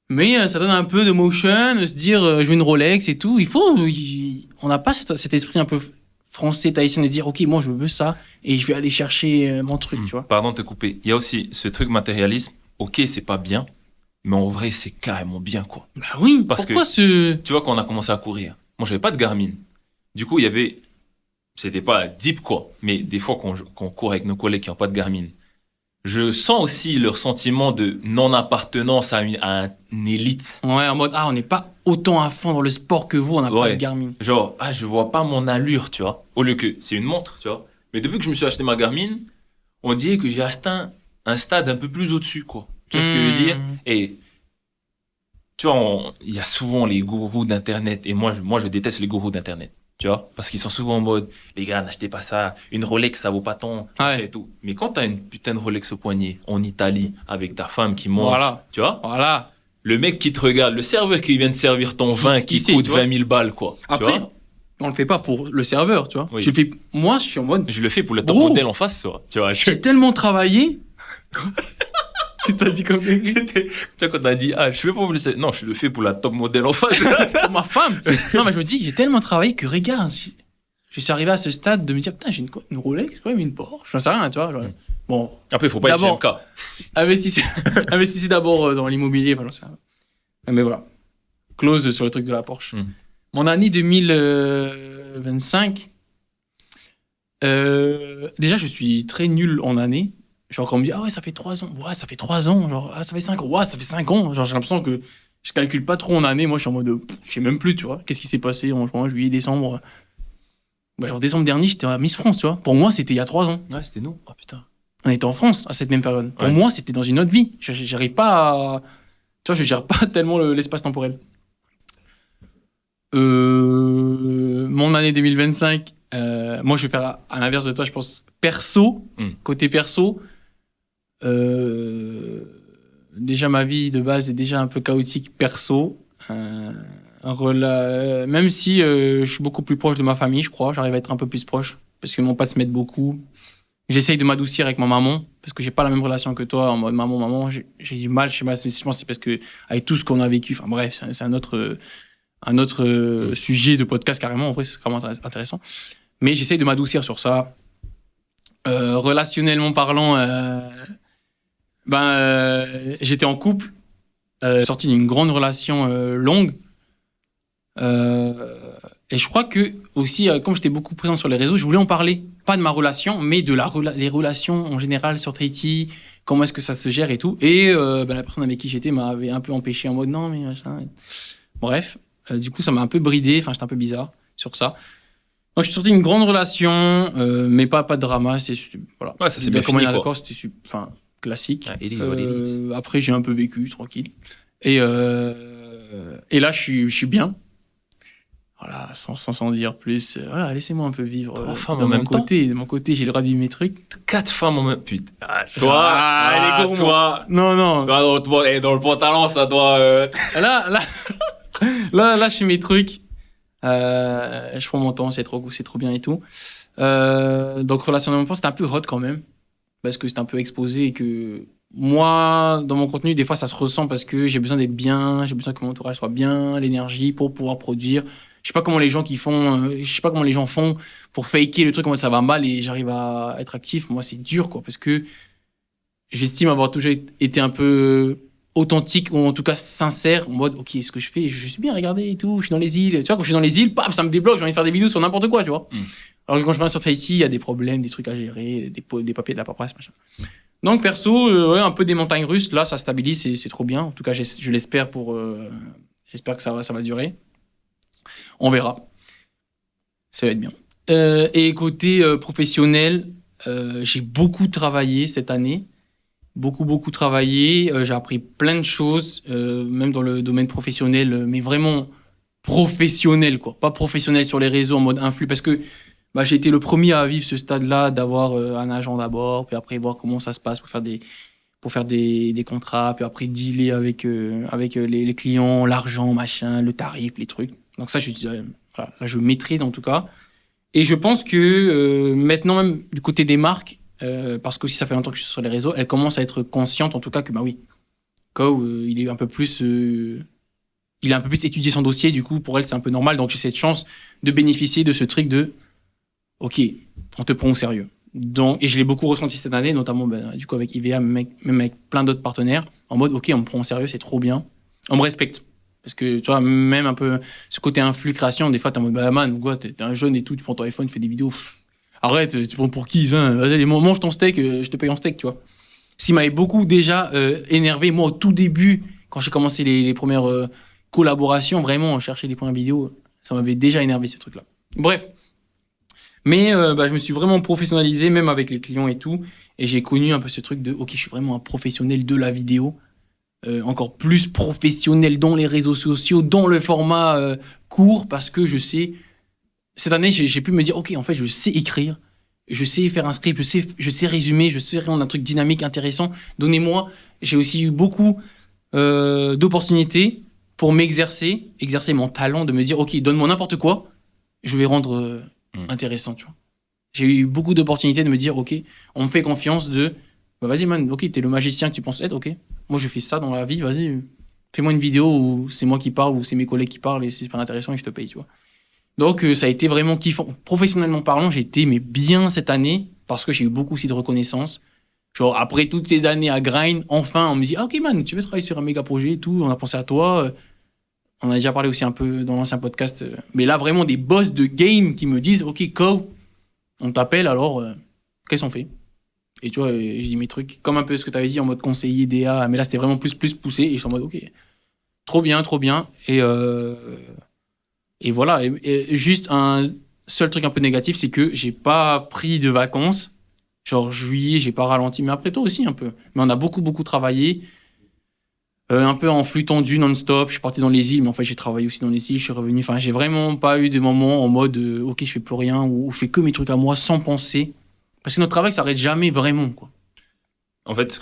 Mais ça donne un peu de motion, de se dire, je veux une Rolex et tout. On n'a pas cet esprit un peu français, tahitien, de dire, OK, moi, je veux ça et je vais aller chercher mon truc, tu vois. Pardon de te couper. Il y a aussi ce truc matérialisme. OK, c'est pas bien, mais en vrai, c'est carrément bien, quoi. Bah oui, Parce pourquoi Tu vois, quand on a commencé à courir, moi, j'avais pas de Garmin. Du coup, il y avait, c'était pas deep, quoi. Mais des fois, quand on court avec nos collègues qui n'ont pas de Garmin, je sens aussi leur sentiment de non-appartenance à une élite. Ouais, en mode, on n'est pas autant à fond dans le sport que vous, on n'a pas de Garmin. Genre, je vois pas mon allure, tu vois. Au lieu que c'est une montre, tu vois. Mais depuis que je me suis acheté ma Garmin, on dirait que j'ai atteint un stade un peu plus au-dessus, quoi. Tu vois ce que je veux dire? Et, tu vois, il y a souvent les gourous d'Internet. Et moi, je déteste les gourous d'Internet. Tu vois? Parce qu'ils sont souvent en mode, les gars, n'achetez pas ça. Une Rolex, ça vaut pas tant. Ouais. Et tout. Mais quand t'as une putain de Rolex au poignet, en Italie, avec ta femme qui mange, Voilà. tu vois? Voilà. Le mec qui te regarde, le serveur qui vient de servir ton vin qui sait, coûte tu vois. 20 000 balles, quoi. Après, tu vois, on le fait pas pour le serveur, tu vois. Oui. Tu le fais. Moi, je suis en mode. je le fais pour le top Bro, modèle en face, tu vois. j'ai tellement travaillé. Qu'est-ce que t'as dit comme mec? Tu vois, quand t'as dit, je fais pas pour le... Non, je le fais pour la top modèle en face. Pour ma femme. Non, mais je me dis, j'ai tellement travaillé que regarde, je suis arrivé à ce stade de me dire, putain, j'ai une Rolex, quand même une Porsche. J'en sais rien, tu vois. Genre, bon. Après, il faut pas être D'abord, GMK. investissez d'abord dans l'immobilier. Enfin, j'en sais rien. Mais voilà. Close sur le truc de la Porsche. Mon année 2025, déjà, je suis très nul en année. Genre, quand on me dit, ouais, ça fait 3 ans. Ouais, ça fait 3 ans. Genre, ça fait 5 ans. Ouais, ça fait 5 ans. Genre, j'ai l'impression que je calcule pas trop en année. Moi, je suis en mode, je sais même plus, tu vois. Qu'est-ce qui s'est passé en juin, juillet, décembre? Genre, décembre dernier, j'étais à Miss France, tu vois. Pour moi, c'était il y a 3 ans. Ouais, c'était nous. Oh putain. On était en France à cette même période. Pour Ouais. moi, c'était dans une autre vie. J'arrive pas à... Tu vois, je gère pas tellement l'espace temporel. Mon année 2025, moi, je vais faire à l'inverse de toi, je pense, perso. Côté perso, déjà, ma vie de base est déjà un peu chaotique perso. Même si je suis beaucoup plus proche de ma famille, je crois, j'arrive à être un peu plus proche parce que mon père se m'aide beaucoup. J'essaye de m'adoucir avec ma maman parce que j'ai pas la même relation que toi en mode maman, j'ai du mal chez moi. Je pense que c'est parce que avec tout ce qu'on a vécu, enfin bref, c'est un autre sujet de podcast carrément. En vrai, c'est vraiment intéressant. Mais j'essaye de m'adoucir sur ça. Relationnellement parlant, j'étais en couple, sorti d'une grande relation longue. Et je crois que aussi, comme j'étais beaucoup présent sur les réseaux, je voulais en parler, pas de ma relation, mais de les relations en général sur Tahiti, comment est-ce que ça se gère et tout. Et la personne avec qui j'étais m'avait un peu empêché en mode non, mais machin. Bref, du coup, ça m'a un peu bridé, enfin, j'étais un peu bizarre sur ça. Donc, je suis sorti d'une grande relation, mais pas de drama, voilà. Ouais, ça c'est bien Comme on fini, est quoi. d'accord, c'était classique. Élise, voilà, Élise. Après, j'ai un peu vécu, tranquille. Et là, je suis bien. Voilà, sans dire plus. Voilà, laissez-moi un peu vivre. 3 femmes de en mon même temps. côté. De mon côté, j'ai le droit de vivre mes trucs. 4 femmes en même... Putain. les gourmands. Toi. Non. Toi, dans le pantalon, ça doit... Là, je fais mes trucs. Je prends mon temps, c'est trop bien et tout. Donc, relationnellement, c'était un peu hot quand même. Parce que c'était un peu exposé et que moi, dans mon contenu, des fois, ça se ressent parce que j'ai besoin d'être bien, j'ai besoin que mon entourage soit bien, l'énergie pour pouvoir produire. Je sais pas comment les gens font pour faker le truc, comment ça va mal et j'arrive à être actif. Moi, c'est dur, quoi, parce que j'estime avoir toujours été un peu authentique ou en tout cas sincère en mode ok, ce que je fais, je suis bien, regardez et tout, je suis dans les îles, tu vois, quand je suis dans les îles, ça me débloque, j'ai envie de faire des vidéos sur n'importe quoi, tu vois. Alors que quand je viens sur Tahiti, il y a des problèmes, des trucs à gérer, des papiers, de la paperasse, machin. Donc perso, un peu des montagnes russes, là ça stabilise, c'est trop bien, en tout cas je l'espère j'espère que ça va durer, on verra, ça va être bien. Et côté professionnel, j'ai beaucoup travaillé cette année. Beaucoup travaillé. J'ai appris plein de choses, même dans le domaine professionnel, mais vraiment professionnel, quoi. Pas professionnel sur les réseaux en mode influx, parce que j'ai été le premier à vivre ce stade-là, d'avoir un agent d'abord, puis après voir comment ça se passe pour faire des contrats, puis après dealer avec les clients, l'argent, machin, le tarif, les trucs. Donc ça, voilà, là, je maîtrise en tout cas. Et je pense que maintenant, même du côté des marques, parce que aussi ça fait longtemps que je suis sur les réseaux, elles commencent à être conscientes en tout cas que oui, Ko, il est un peu plus étudié son dossier, du coup pour elle c'est un peu normal, donc j'ai cette chance de bénéficier de ce truc de ok, on te prend au sérieux. Donc, et je l'ai beaucoup ressenti cette année, notamment du coup avec IVA, même avec plein d'autres partenaires, en mode, ok, on me prend au sérieux, c'est trop bien. On me respecte. Parce que, tu vois, même un peu ce côté influx création, des fois, t'es en mode, bah man, quoi, t'es un jeune et tout, tu prends ton iPhone, tu fais des vidéos. Arrête, tu prends pour qui, ça? Vas-y, mange ton steak, je te paye en steak, tu vois. Ce qui m'avait beaucoup déjà énervé, moi, au tout début, quand j'ai commencé les premières collaborations, vraiment, chercher les premières vidéos, ça m'avait déjà énervé, ce truc-là. Bref. Mais je me suis vraiment professionnalisé, même avec les clients et tout. Et j'ai connu un peu ce truc de, ok, je suis vraiment un professionnel de la vidéo. Encore plus professionnel dans les réseaux sociaux, dans le format court, parce que je sais... Cette année, j'ai pu me dire, ok, en fait, je sais écrire, je sais faire un script, je sais résumer, je sais rendre un truc dynamique, intéressant. Donnez-moi... J'ai aussi eu beaucoup d'opportunités pour exercer mon talent, de me dire, ok, donne-moi n'importe quoi, je vais rendre intéressant, tu vois. J'ai eu beaucoup d'opportunités de me dire, ok, on me fait confiance vas-y man, ok, t'es le magicien que tu penses être, ok. Moi, je fais ça dans la vie, vas-y, fais-moi une vidéo où c'est moi qui parle, ou c'est mes collègues qui parlent, et c'est super intéressant, et je te paye, tu vois. Donc, ça a été vraiment kiffant. Professionnellement parlant, j'ai été mais bien cette année, parce que j'ai eu beaucoup aussi de reconnaissance. Genre, après toutes ces années à grind, enfin, on me dit, ah, ok man, tu veux travailler sur un méga projet et tout, on a pensé à toi. On a déjà parlé aussi un peu dans l'ancien podcast. Mais là, vraiment, des boss de game qui me disent, ok, Ko, on t'appelle, alors, qu'est-ce qu'on fait? Et tu vois, je dis mes trucs, comme un peu ce que tu avais dit en mode conseiller, DA, mais là, c'était vraiment plus poussé. Et je suis en mode, ok, trop bien, trop bien. Et voilà. Et juste un seul truc un peu négatif, c'est que j'ai pas pris de vacances. Genre, juillet, j'ai pas ralenti. Mais après, toi aussi, un peu. Mais on a beaucoup, beaucoup travaillé. Un peu en flux tendu, non-stop. Je suis parti dans les îles, mais en fait, j'ai travaillé aussi dans les îles. Je suis revenu. Enfin, j'ai vraiment pas eu de moments en mode, ok, je fais plus rien, ou je fais que mes trucs à moi sans penser. Parce que notre travail s'arrête jamais vraiment, quoi. En fait,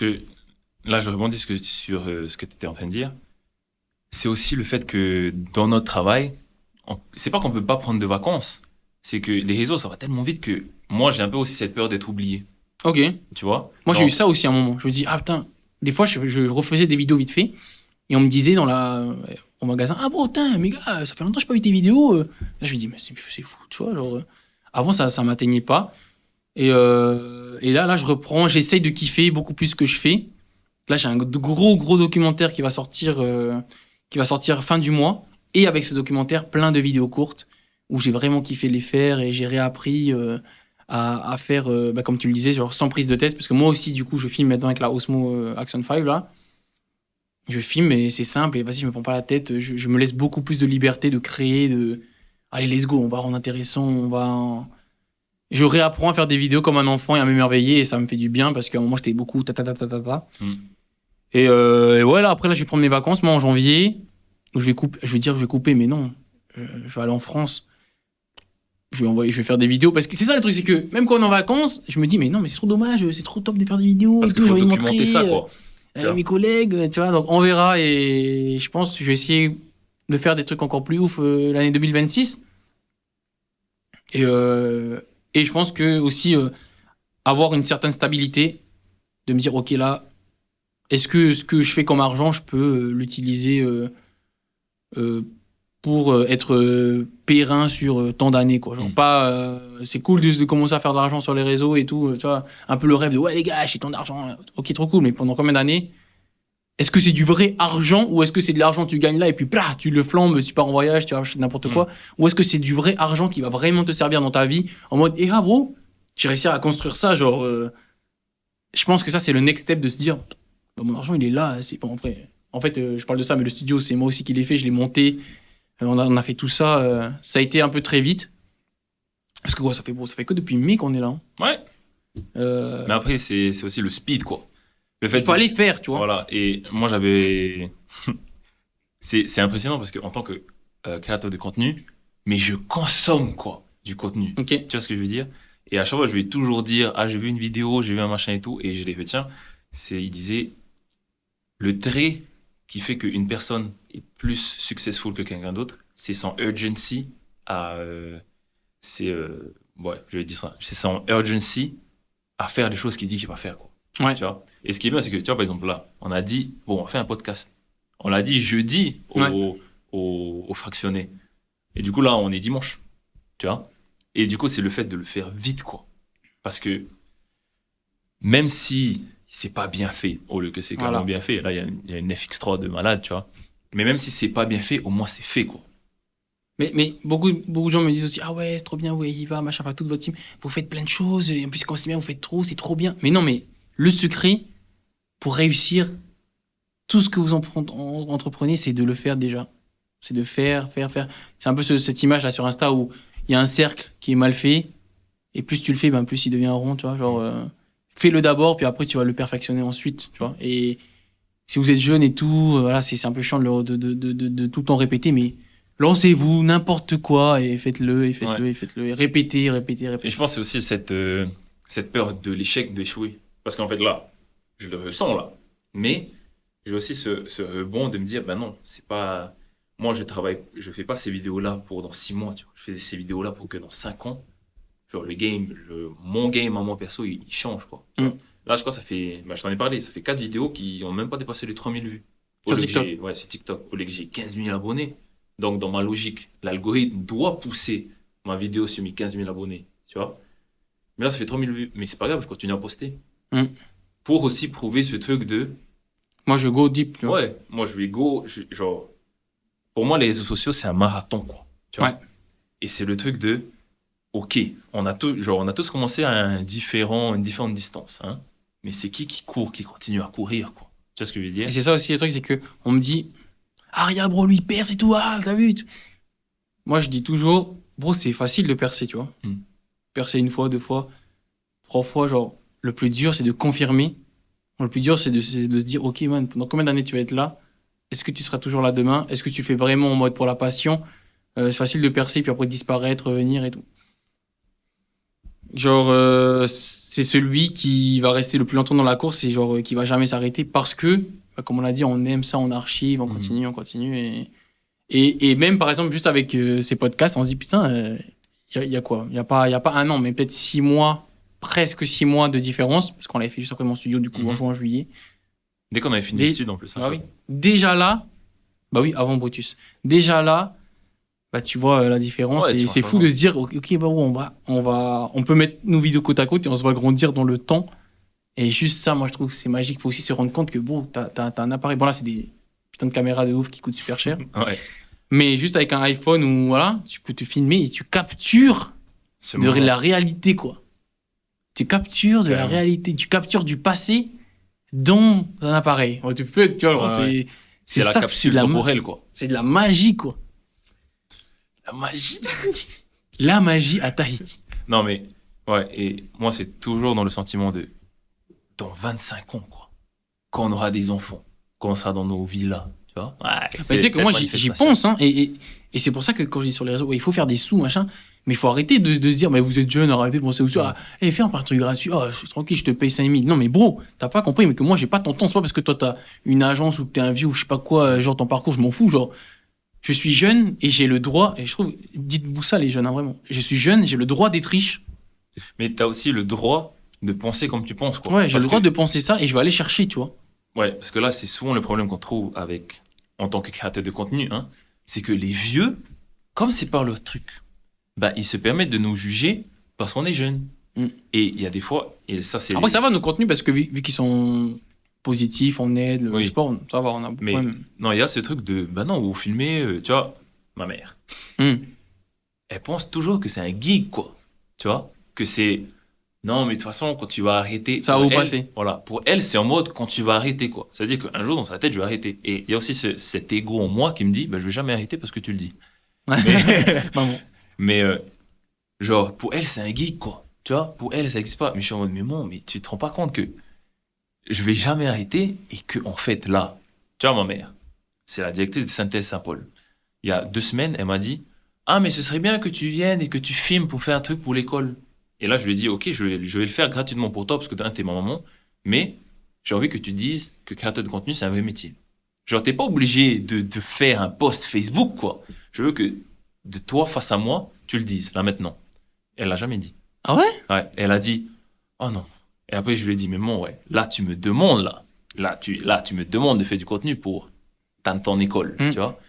là, je rebondis sur ce que tu étais en train de dire. C'est aussi le fait que dans notre travail, c'est pas qu'on peut pas prendre de vacances. C'est que les réseaux, ça va tellement vite que moi, j'ai un peu aussi cette peur d'être oublié. Ok. Tu vois? Moi, j'ai eu ça aussi à un moment. Je me dis, ah putain, des fois, je refaisais des vidéos vite fait. Et on me disait au magasin, ah bon, putain, mais gars, ça fait longtemps que j'ai pas vu tes vidéos. Là, je me dis, mais c'est fou, tu vois. Genre, avant, ça m'atteignait pas. Et là, je reprends, j'essaye de kiffer beaucoup plus que je fais. Là, j'ai un gros documentaire qui va sortir fin du mois. Et avec ce documentaire, plein de vidéos courtes où j'ai vraiment kiffé les faire et j'ai réappris à faire, comme tu le disais, genre sans prise de tête. Parce que moi aussi, du coup, je filme maintenant avec la Osmo Action 5, là. Je filme et c'est simple et vas-y, je me prends pas la tête. Je me laisse beaucoup plus de liberté de créer, allez, let's go, on va rendre intéressant, Je réapprends à faire des vidéos comme un enfant et à m'émerveiller et ça me fait du bien parce qu'à un moment, j'étais beaucoup ta. Et ouais, là, après, là, je vais prendre mes vacances, moi, en janvier, où je vais couper, mais non. Je vais aller en France. Je vais faire des vidéos parce que c'est ça le truc, c'est que même quand on est en vacances, je me dis, mais non, mais c'est trop dommage, c'est trop top de faire des vidéos. Parce et qu'il tout, faut j'ai envie de documenter montrer, ça, quoi. mes collègues, tu vois, donc on verra et je pense que je vais essayer de faire des trucs encore plus ouf l'année 2026. Et je pense que aussi avoir une certaine stabilité, de me dire, ok, là, est-ce que ce que je fais comme argent, je peux l'utiliser pour être périn sur tant d'années, quoi. Genre pas, c'est cool de commencer à faire de l'argent sur les réseaux et tout, tu vois, un peu le rêve de ouais les gars, j'ai tant d'argent, là. Ok, trop cool, mais pendant combien d'années? Est-ce que c'est du vrai argent ou est-ce que c'est de l'argent que tu gagnes là et puis tu le flambes, tu pars en voyage, tu achètes n'importe quoi? Ou est-ce que c'est du vrai argent qui va vraiment te servir dans ta vie en mode, bro, j'ai réussi à construire ça, genre, je pense que ça c'est le next step de se dire, bah, mon argent il est là, c'est bon après. En fait, je parle de ça, mais le studio c'est moi aussi qui l'ai fait, je l'ai monté, on a fait tout ça, ça a été un peu très vite. Parce que quoi, ça fait que depuis mai qu'on est là. Hein. Ouais. Mais après, c'est aussi le speed, quoi. Le fait il faut aller faire, tu vois. Voilà. Et moi, j'avais. c'est impressionnant parce qu'en tant que créateur de contenu, mais je consomme, quoi, du contenu. Okay. Tu vois ce que je veux dire? Et à chaque fois, je vais toujours dire, ah, j'ai vu une vidéo, j'ai vu un machin et tout. Et je l'ai fait, tiens, il disait, le trait qui fait qu'une personne est plus successful que quelqu'un d'autre, c'est son urgency à. Ouais, je vais dire ça. C'est son urgency à faire les choses qu'il dit qu'il va faire, quoi. Ouais. Tu vois? Et ce qui est bien, c'est que, tu vois, par exemple, là, on a dit, bon, on fait un podcast. On l'a dit jeudi au fractionné. Et du coup, là, on est dimanche. Tu vois? Et du coup, c'est le fait de le faire vite, quoi. Parce que même si c'est pas bien fait, au lieu que c'est clairement bien fait, là, il y a une FX3 de malade, tu vois. Mais même si c'est pas bien fait, au moins c'est fait, quoi. Mais beaucoup de gens me disent aussi, ah ouais, c'est trop bien, vous y va, machin, enfin, toute votre team, vous faites plein de choses, et en plus, quand c'est bien, vous faites trop, c'est trop bien. Mais non, mais le secret pour réussir tout ce que vous entreprenez, c'est de le faire déjà. C'est de faire. C'est un peu cette image là sur Insta où il y a un cercle qui est mal fait, et plus tu le fais, ben plus il devient rond, tu vois. Genre, fais-le d'abord, puis après tu vas le perfectionner ensuite, tu vois. Et si vous êtes jeune et tout, voilà, c'est un peu chiant de tout le temps répéter, mais lancez-vous, n'importe quoi, et faites-le, et faites-le, et faites-le, et répétez. Et je pense que c'est aussi cette peur de l'échec, d'échouer. Parce qu'en fait, là, je le ressens, là. Mais j'ai aussi ce rebond de me dire, ben non, c'est pas... Moi, je fais pas ces vidéos-là pour dans 6 mois, tu vois. Je fais ces vidéos-là pour que dans 5 ans, genre mon game à moi perso, il change, quoi. Là, je crois que ça fait, je t'en ai parlé, ça fait 4 vidéos qui ont même pas dépassé les 3000 vues. Sur TikTok. Ouais, sur TikTok. Au lieu que j'ai 15 000 abonnés. Donc, dans ma logique, l'algorithme doit pousser ma vidéo sur mes 15 000 abonnés, tu vois. Mais là, ça fait 3000 vues. Mais c'est pas grave, je continue à poster. Pour aussi prouver ce truc de... Moi, je go deep, tu vois. Ouais, moi, je vais genre... Pour moi, les réseaux sociaux, c'est un marathon, quoi. Tu vois. Et c'est le truc de... Ok, on a tous commencé à une différente distance, hein. Mais c'est qui court, qui continue à courir, quoi. Tu vois ce que je veux dire? Et c'est ça aussi le truc, c'est que on me dit, ah regarde bro, lui il perce et tout, ah t'as vu? Moi je dis toujours, bro c'est facile de percer, tu vois. Percer 1 fois, 2 fois, 3 fois, genre le plus dur c'est de confirmer. Le plus dur c'est de se dire, ok man, pendant combien d'années tu vas être là? Est-ce que tu seras toujours là demain? Est-ce que tu fais vraiment en mode pour la passion? C'est facile de percer puis après disparaître, revenir et tout. Genre, c'est celui qui va rester le plus longtemps dans la course et genre qui va jamais s'arrêter parce que, comme on l'a dit, on aime ça, on archive, on continue. Et même, par exemple, juste avec ces podcasts, on se dit, putain, il y a quoi? Il y a pas 1 an, mais peut-être 6 mois, presque 6 mois de différence, parce qu'on l'avait fait juste après mon studio, du coup, en juin, juillet. Dès qu'on avait fini l'étude, en plus. Bah oui. Déjà là, bah oui, avant Brutus. Déjà là, bah tu vois la différence. Ouais, et c'est fou de se dire, ok, bah on peut mettre nos vidéos côte à côte et on se va grandir dans le temps. Et juste ça, moi je trouve que c'est magique. Faut aussi se rendre compte que bon, t'as un appareil. Bon là, c'est des putains de caméras de ouf qui coûtent super cher. Ouais. Mais juste avec un iPhone ou voilà, tu peux te filmer et tu captures la réalité, quoi. Tu captures de la réalité, tu captures du passé dans un appareil. Tu peux, tu vois, c'est la ça, capsule temporelle, quoi. C'est de la magie, quoi. La magie à Tahiti. Non, mais, ouais, et moi, c'est toujours dans le sentiment de, dans 25 ans, quoi, quand on aura des enfants, quand on sera dans nos villas, tu vois. Ouais, c'est que moi, j'y pense, hein, et c'est pour ça que quand je dis sur les réseaux, il faut faire des sous, machin, mais il faut arrêter de se dire, mais vous êtes jeune, arrêtez de penser aux sous. Fais un truc gratuit, tranquille, je te paye 5 000. Non, mais bro, t'as pas compris, mais que moi, j'ai pas ton temps, c'est pas parce que toi, t'as une agence ou que t'es un vieux ou je sais pas quoi, genre ton parcours, je m'en fous, genre. Je suis jeune et j'ai le droit, et je trouve, dites-vous ça les jeunes, hein, vraiment. Je suis jeune, j'ai le droit d'être riche. Mais t'as aussi le droit de penser comme tu penses, quoi. Ouais, j'ai le droit de penser ça et je vais aller chercher, tu vois. Ouais, parce que là, c'est souvent le problème qu'on trouve en tant que créateur de contenu, hein. C'est que les vieux, comme c'est pas leur truc, bah, ils se permettent de nous juger parce qu'on est jeune. Et il y a des fois, et ça, c'est. Après, ça va nos contenus parce que vu qu'ils sont positif, on aide, le sport, ça va, on a beaucoup. Mais non, il y a ce truc de, bah non, vous filmez, tu vois, ma mère. Elle pense toujours que c'est un geek, quoi. Tu vois, que c'est, non, mais de toute façon, quand tu vas arrêter. Ça va vous passer. Voilà, pour elle, c'est en mode quand tu vas arrêter, quoi. Ça veut dire qu'un jour, dans sa tête, je vais arrêter. Et il y a aussi cet ego en moi qui me dit, bah, je vais jamais arrêter parce que tu le dis. Mais genre, pour elle, c'est un geek, quoi. Tu vois, pour elle, ça n'existe pas. Mais je suis en mode, mais bon, mais tu te rends pas compte que je vais jamais arrêter et que, en fait, là, tu vois, ma mère, c'est la directrice de Saint-Thèse-Saint-Paul. Il y a 2 semaines, elle m'a dit, ah, mais ce serait bien que tu viennes et que tu filmes pour faire un truc pour l'école. Et là, je lui ai dit, ok, je vais le faire gratuitement pour toi parce que t'es ma maman, mais j'ai envie que tu dises que créateur de contenu, c'est un vrai métier. Genre, t'es pas obligé de faire un post Facebook, quoi. Je veux que de toi, face à moi, tu le dises, là, maintenant. Elle l'a jamais dit. Ah ouais? Ouais. Elle a dit, oh non. Et après, je lui ai dit, mais bon, ouais, là, tu me demandes, là, tu me demandes de faire du contenu pour ton école, tu vois.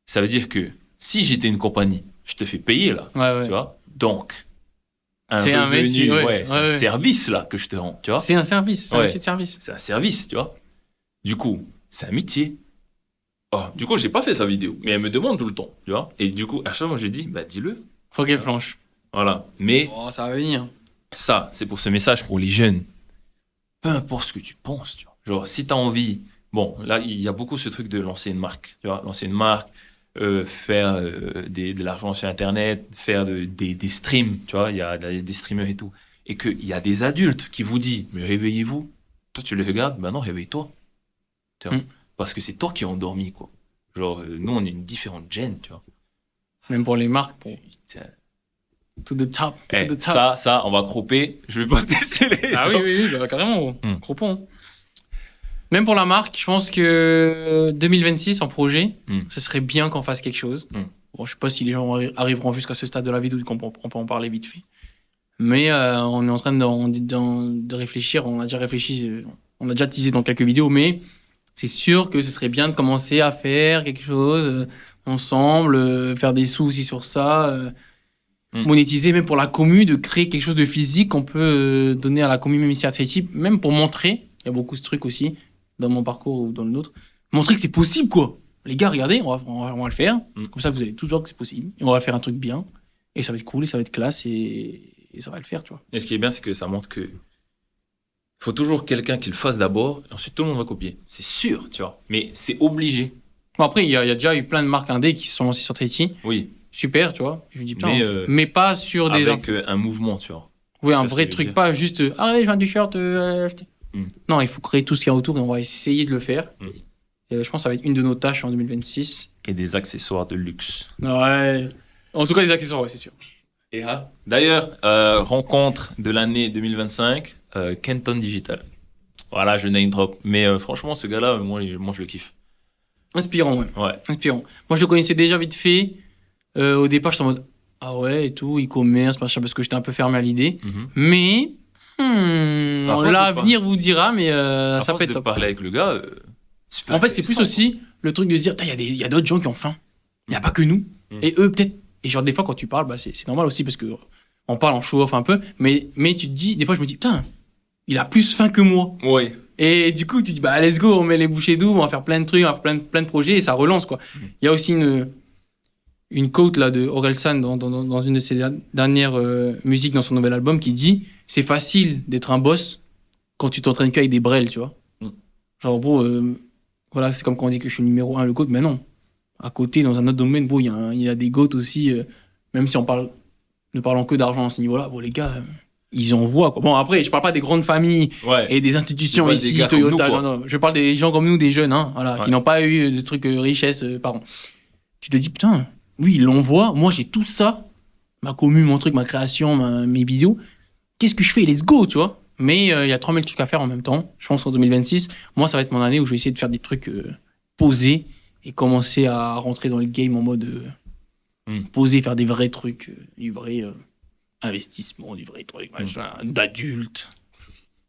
Ça veut dire que si j'étais une compagnie, je te fais payer, là, tu vois. Donc, C'est un revenu, métier, ouais. c'est un service là que je te rends, tu vois. C'est un service, c'est un Ouais. métier de service. C'est un service, tu vois. Du coup, c'est un métier. Oh, du coup, j'ai pas fait sa vidéo, mais elle me demande tout le temps, tu vois. Et du coup, à chaque fois, je dis, bah dis-le. Faut qu'elle flanche. Voilà. Mais Oh, ça va venir. ça, c'est pour ce message pour les jeunes. Peu importe ce que tu penses, tu vois. Genre, si t'as envie, bon, là, il y a beaucoup ce truc de lancer une marque, tu vois, lancer une marque, faire de l'argent sur Internet, faire des streams, tu vois, il y a des streamers et tout. Et qu'il y a des adultes qui vous disent, mais réveillez-vous. Toi, tu les regardes, ben non, réveille-toi. Tu vois. Parce que c'est toi qui es endormi, quoi. Genre, nous, on est une différente gêne, tu vois. Même pour les marques, pour Putain. to the top, to Eh, the top. ça, on va cropper. Je vais poster sur les Ah oui, oui, oui, bah, carrément, gros. Hmm. Cropon. Même pour la marque, je pense que 2026 en projet, ce serait bien qu'on fasse quelque chose. Bon, je sais pas si les gens arriveront jusqu'à ce stade de la vidéo, qu'on peut en parler vite fait. Mais on est en train de réfléchir. On a déjà réfléchi, on a déjà teasé dans quelques vidéos, mais c'est sûr que ce serait bien de commencer à faire quelque chose ensemble, faire des sous aussi sur ça, monétiser même pour la commu, de créer quelque chose de physique qu'on peut donner à la commu, même ici à Tahiti, même pour montrer. Il y a beaucoup ce truc aussi dans mon parcours ou dans le nôtre. Montrer que c'est possible, quoi. Les gars, regardez, on va le faire. Comme ça, vous allez tout voir que c'est possible. Et on va faire un truc bien. Et ça va être cool, et ça va être classe, et ça va le faire, tu vois. Et ce qui est bien, c'est que ça montre que faut toujours quelqu'un qui le fasse d'abord, et ensuite tout le monde va copier. C'est sûr, tu vois. Mais c'est obligé. Bon, après, il y a déjà eu plein de marques indé qui se sont lancées sur Tahiti. Oui. Super, tu vois. Je me dis, putain, Mais, mais pas sur des... Avec un mouvement, tu vois. Oui, un C'est ce vrai que je veux truc, dire. pas juste ah ouais, j'ai un t-shirt acheter. Non, il faut créer tout ce qu'il y a autour et on va essayer de le faire. Et je pense que ça va être une de nos tâches en 2026. Et des accessoires de luxe. Ouais. En tout cas, des accessoires, ouais, c'est sûr. Et d'ailleurs, rencontre de l'année 2025, Kenton Digital. Voilà, je name drop. Mais franchement, ce gars-là, moi, je le kiffe. Inspirant, ouais. Ouais. Inspirant. Moi, je le connaissais déjà vite fait. Au départ, j'étais en mode ah ouais et tout, e-commerce, machin, parce que j'étais un peu fermé à l'idée. Mais force de l'avenir vous dira, mais À ça force peut être de top. parler avec le gars, super En fait, c'est plus intéressant, aussi le truc de se dire, il y a d'autres gens qui ont faim. Il n'y a pas que nous. Et eux, peut-être. Et genre, des fois, quand tu parles, bah, c'est normal aussi parce que on parle en show-off un peu. Mais tu te dis, des fois, je me dis, putain, il a plus faim que moi. quoi. Ouais. Et du coup, tu te dis, bah, let's go, on met les bouchées doubles, on va faire plein de trucs, on va faire plein de projets et ça relance, quoi. Il y a aussi une quote là de Orelsan dans une de ses dernières musiques dans son nouvel album qui dit, c'est facile d'être un boss quand tu t'entraînes qu'avec des brels, tu vois. Genre, bro, voilà, c'est comme quand on dit que je suis le numéro 1, le GOAT, mais non. À côté, dans un autre domaine, bro, il y a des GOAT aussi, même si ne parlons que d'argent à ce niveau-là, bon, les gars, ils en voient, quoi. Bon, après, je parle pas des grandes familles Ouais. et des institutions pas des ici, gars comme Toyota, nous, quoi. non, je parle des gens comme nous, des jeunes, hein, voilà, qui n'ont pas eu de trucs richesse par an. Tu te dis, putain, oui, ils l'envoient, moi j'ai tout ça, ma commu, mon truc, ma création, mes vidéos, qu'est-ce que je fais? Let's go, tu vois. Mais il y a 3000 trucs à faire en même temps. Je pense qu'en 2026, moi, ça va être mon année où je vais essayer de faire des trucs posés et commencer à rentrer dans le game en mode posé, faire des vrais trucs, du vrai investissement, du vrai truc, machin, d'adulte.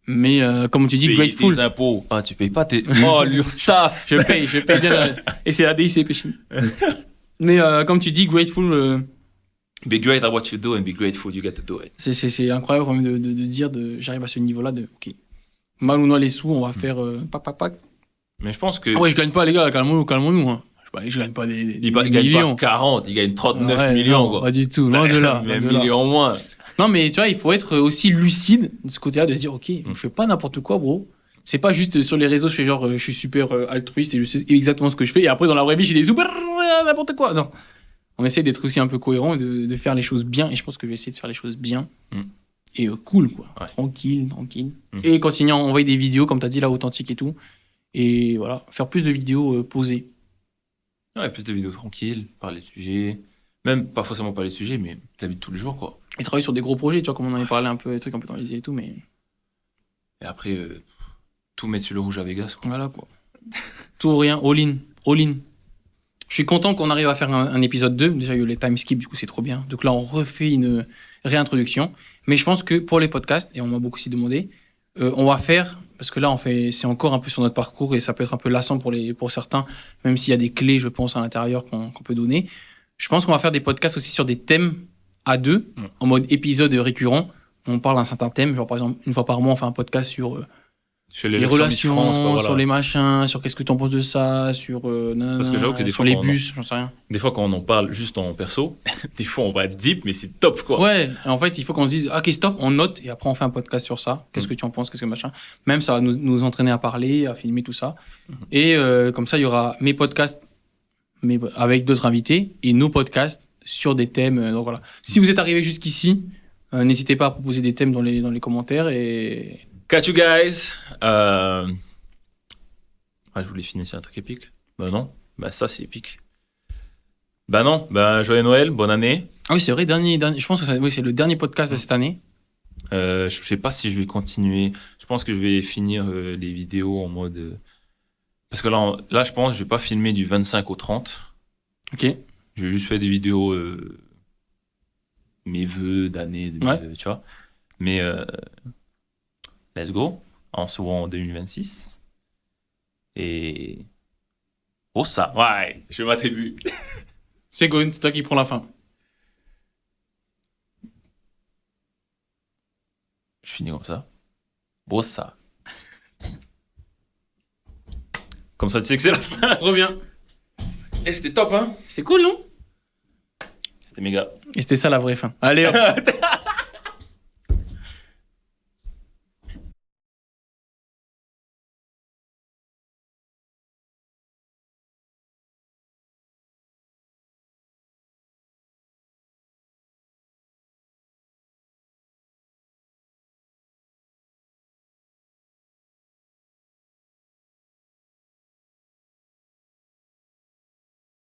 Mais comme tu dis, Payer grateful. tes impôts. Ah, tu payes pas tes... Oh, l'URSSAF. Je paye bien. Et c'est ADIC péché. Mais comme tu dis, grateful, Be great at what you do and be grateful you get to do it. c'est incroyable quand même de dire, j'arrive à ce niveau-là de, ok, mal ou non les sous, on va faire pac. Mais je pense que... Ah ouais, je gagne pas, les gars, calmons-nous. Hein. Je gagne pas des il gagne millions. pas 40, il gagne 39 Ouais, millions, non, quoi. pas du tout, loin de là. Mais loin un de là. million en moins. Non, mais tu vois, il faut être aussi lucide de ce côté-là, de se dire, ok, je fais pas n'importe quoi, bro. C'est pas juste sur les réseaux, je fais genre, je suis super altruiste et je sais exactement ce que je fais. Et après, dans la vraie vie, j'ai des super n'importe quoi. Non. On essaie d'être aussi un peu cohérent et de faire les choses bien. Et je pense que je vais essayer de faire les choses bien. Et cool, quoi. Ouais. Tranquille. Et continuer à envoyer des vidéos, comme t'as dit, là, authentiques et tout. Et voilà, faire plus de vidéos posées. Ouais, plus de vidéos tranquilles, parler de sujets. Même pas forcément parler de sujets, mais de la vie de tous les jours, quoi. Et travailler sur des gros projets, tu vois, comme on en avait parlé un peu, des trucs un peu dans les îles et tout, mais Et après, tout mettre sur le rouge à Vegas, quoi. voilà, quoi. Tout ou rien, all-in. Je suis content qu'on arrive à faire un épisode 2. Déjà, il y a eu les time skip, du coup, c'est trop bien. Donc là, on refait une réintroduction. Mais je pense que pour les podcasts, et on m'a beaucoup aussi demandé, on va faire, parce que là, c'est encore un peu sur notre parcours et ça peut être un peu lassant pour certains, même s'il y a des clés, je pense, à l'intérieur qu'on peut donner. Je pense qu'on va faire des podcasts aussi sur des thèmes à deux, en mode épisode récurrent. On parle d'un certain thème, genre par exemple, une fois par mois, on fait un podcast sur les relations, voilà. sur les machins, sur qu'est-ce que tu en penses de ça, sur, Parce que j'avoue que des sur fois, les quand bus, j'en sais rien. Des fois, quand on en parle juste en perso, des fois, on va deep, mais c'est top, quoi. Ouais, en fait, il faut qu'on se dise, ok, stop, on note, et après, on fait un podcast sur ça. Qu'est-ce que tu en penses, qu'est-ce que machin. Même ça va nous entraîner à parler, à filmer, tout ça. Et comme ça, il y aura mes podcasts mais avec d'autres invités et nos podcasts sur des thèmes. Donc voilà. Si vous êtes arrivé jusqu'ici, n'hésitez pas à proposer des thèmes dans les commentaires. Et Catch you guys. Ah, je voulais finir sur un truc épique. Bah non. Bah ça, c'est épique. Bah non. Bah joyeux Noël, bonne année. ah oui, c'est vrai, je pense que oui, c'est le dernier podcast de cette année. Je sais pas si je vais continuer. Je pense que je vais finir les vidéos en mode... Parce que là, je pense que je vais pas filmer du 25 au 30. Ok. Je vais juste faire des vidéos, mes vœux d'année, tu vois. Mais let's go. On se voit en 2026. Et... Oh ça, ouais, je m'attribue. C'est Gon, c'est toi qui prends la fin. Je finis comme ça. Oh ça. Comme ça, tu sais que c'est la fin. Trop bien. Et c'était top, hein? C'est cool, non? C'était méga. Et c'était ça la vraie fin. Allez, hop.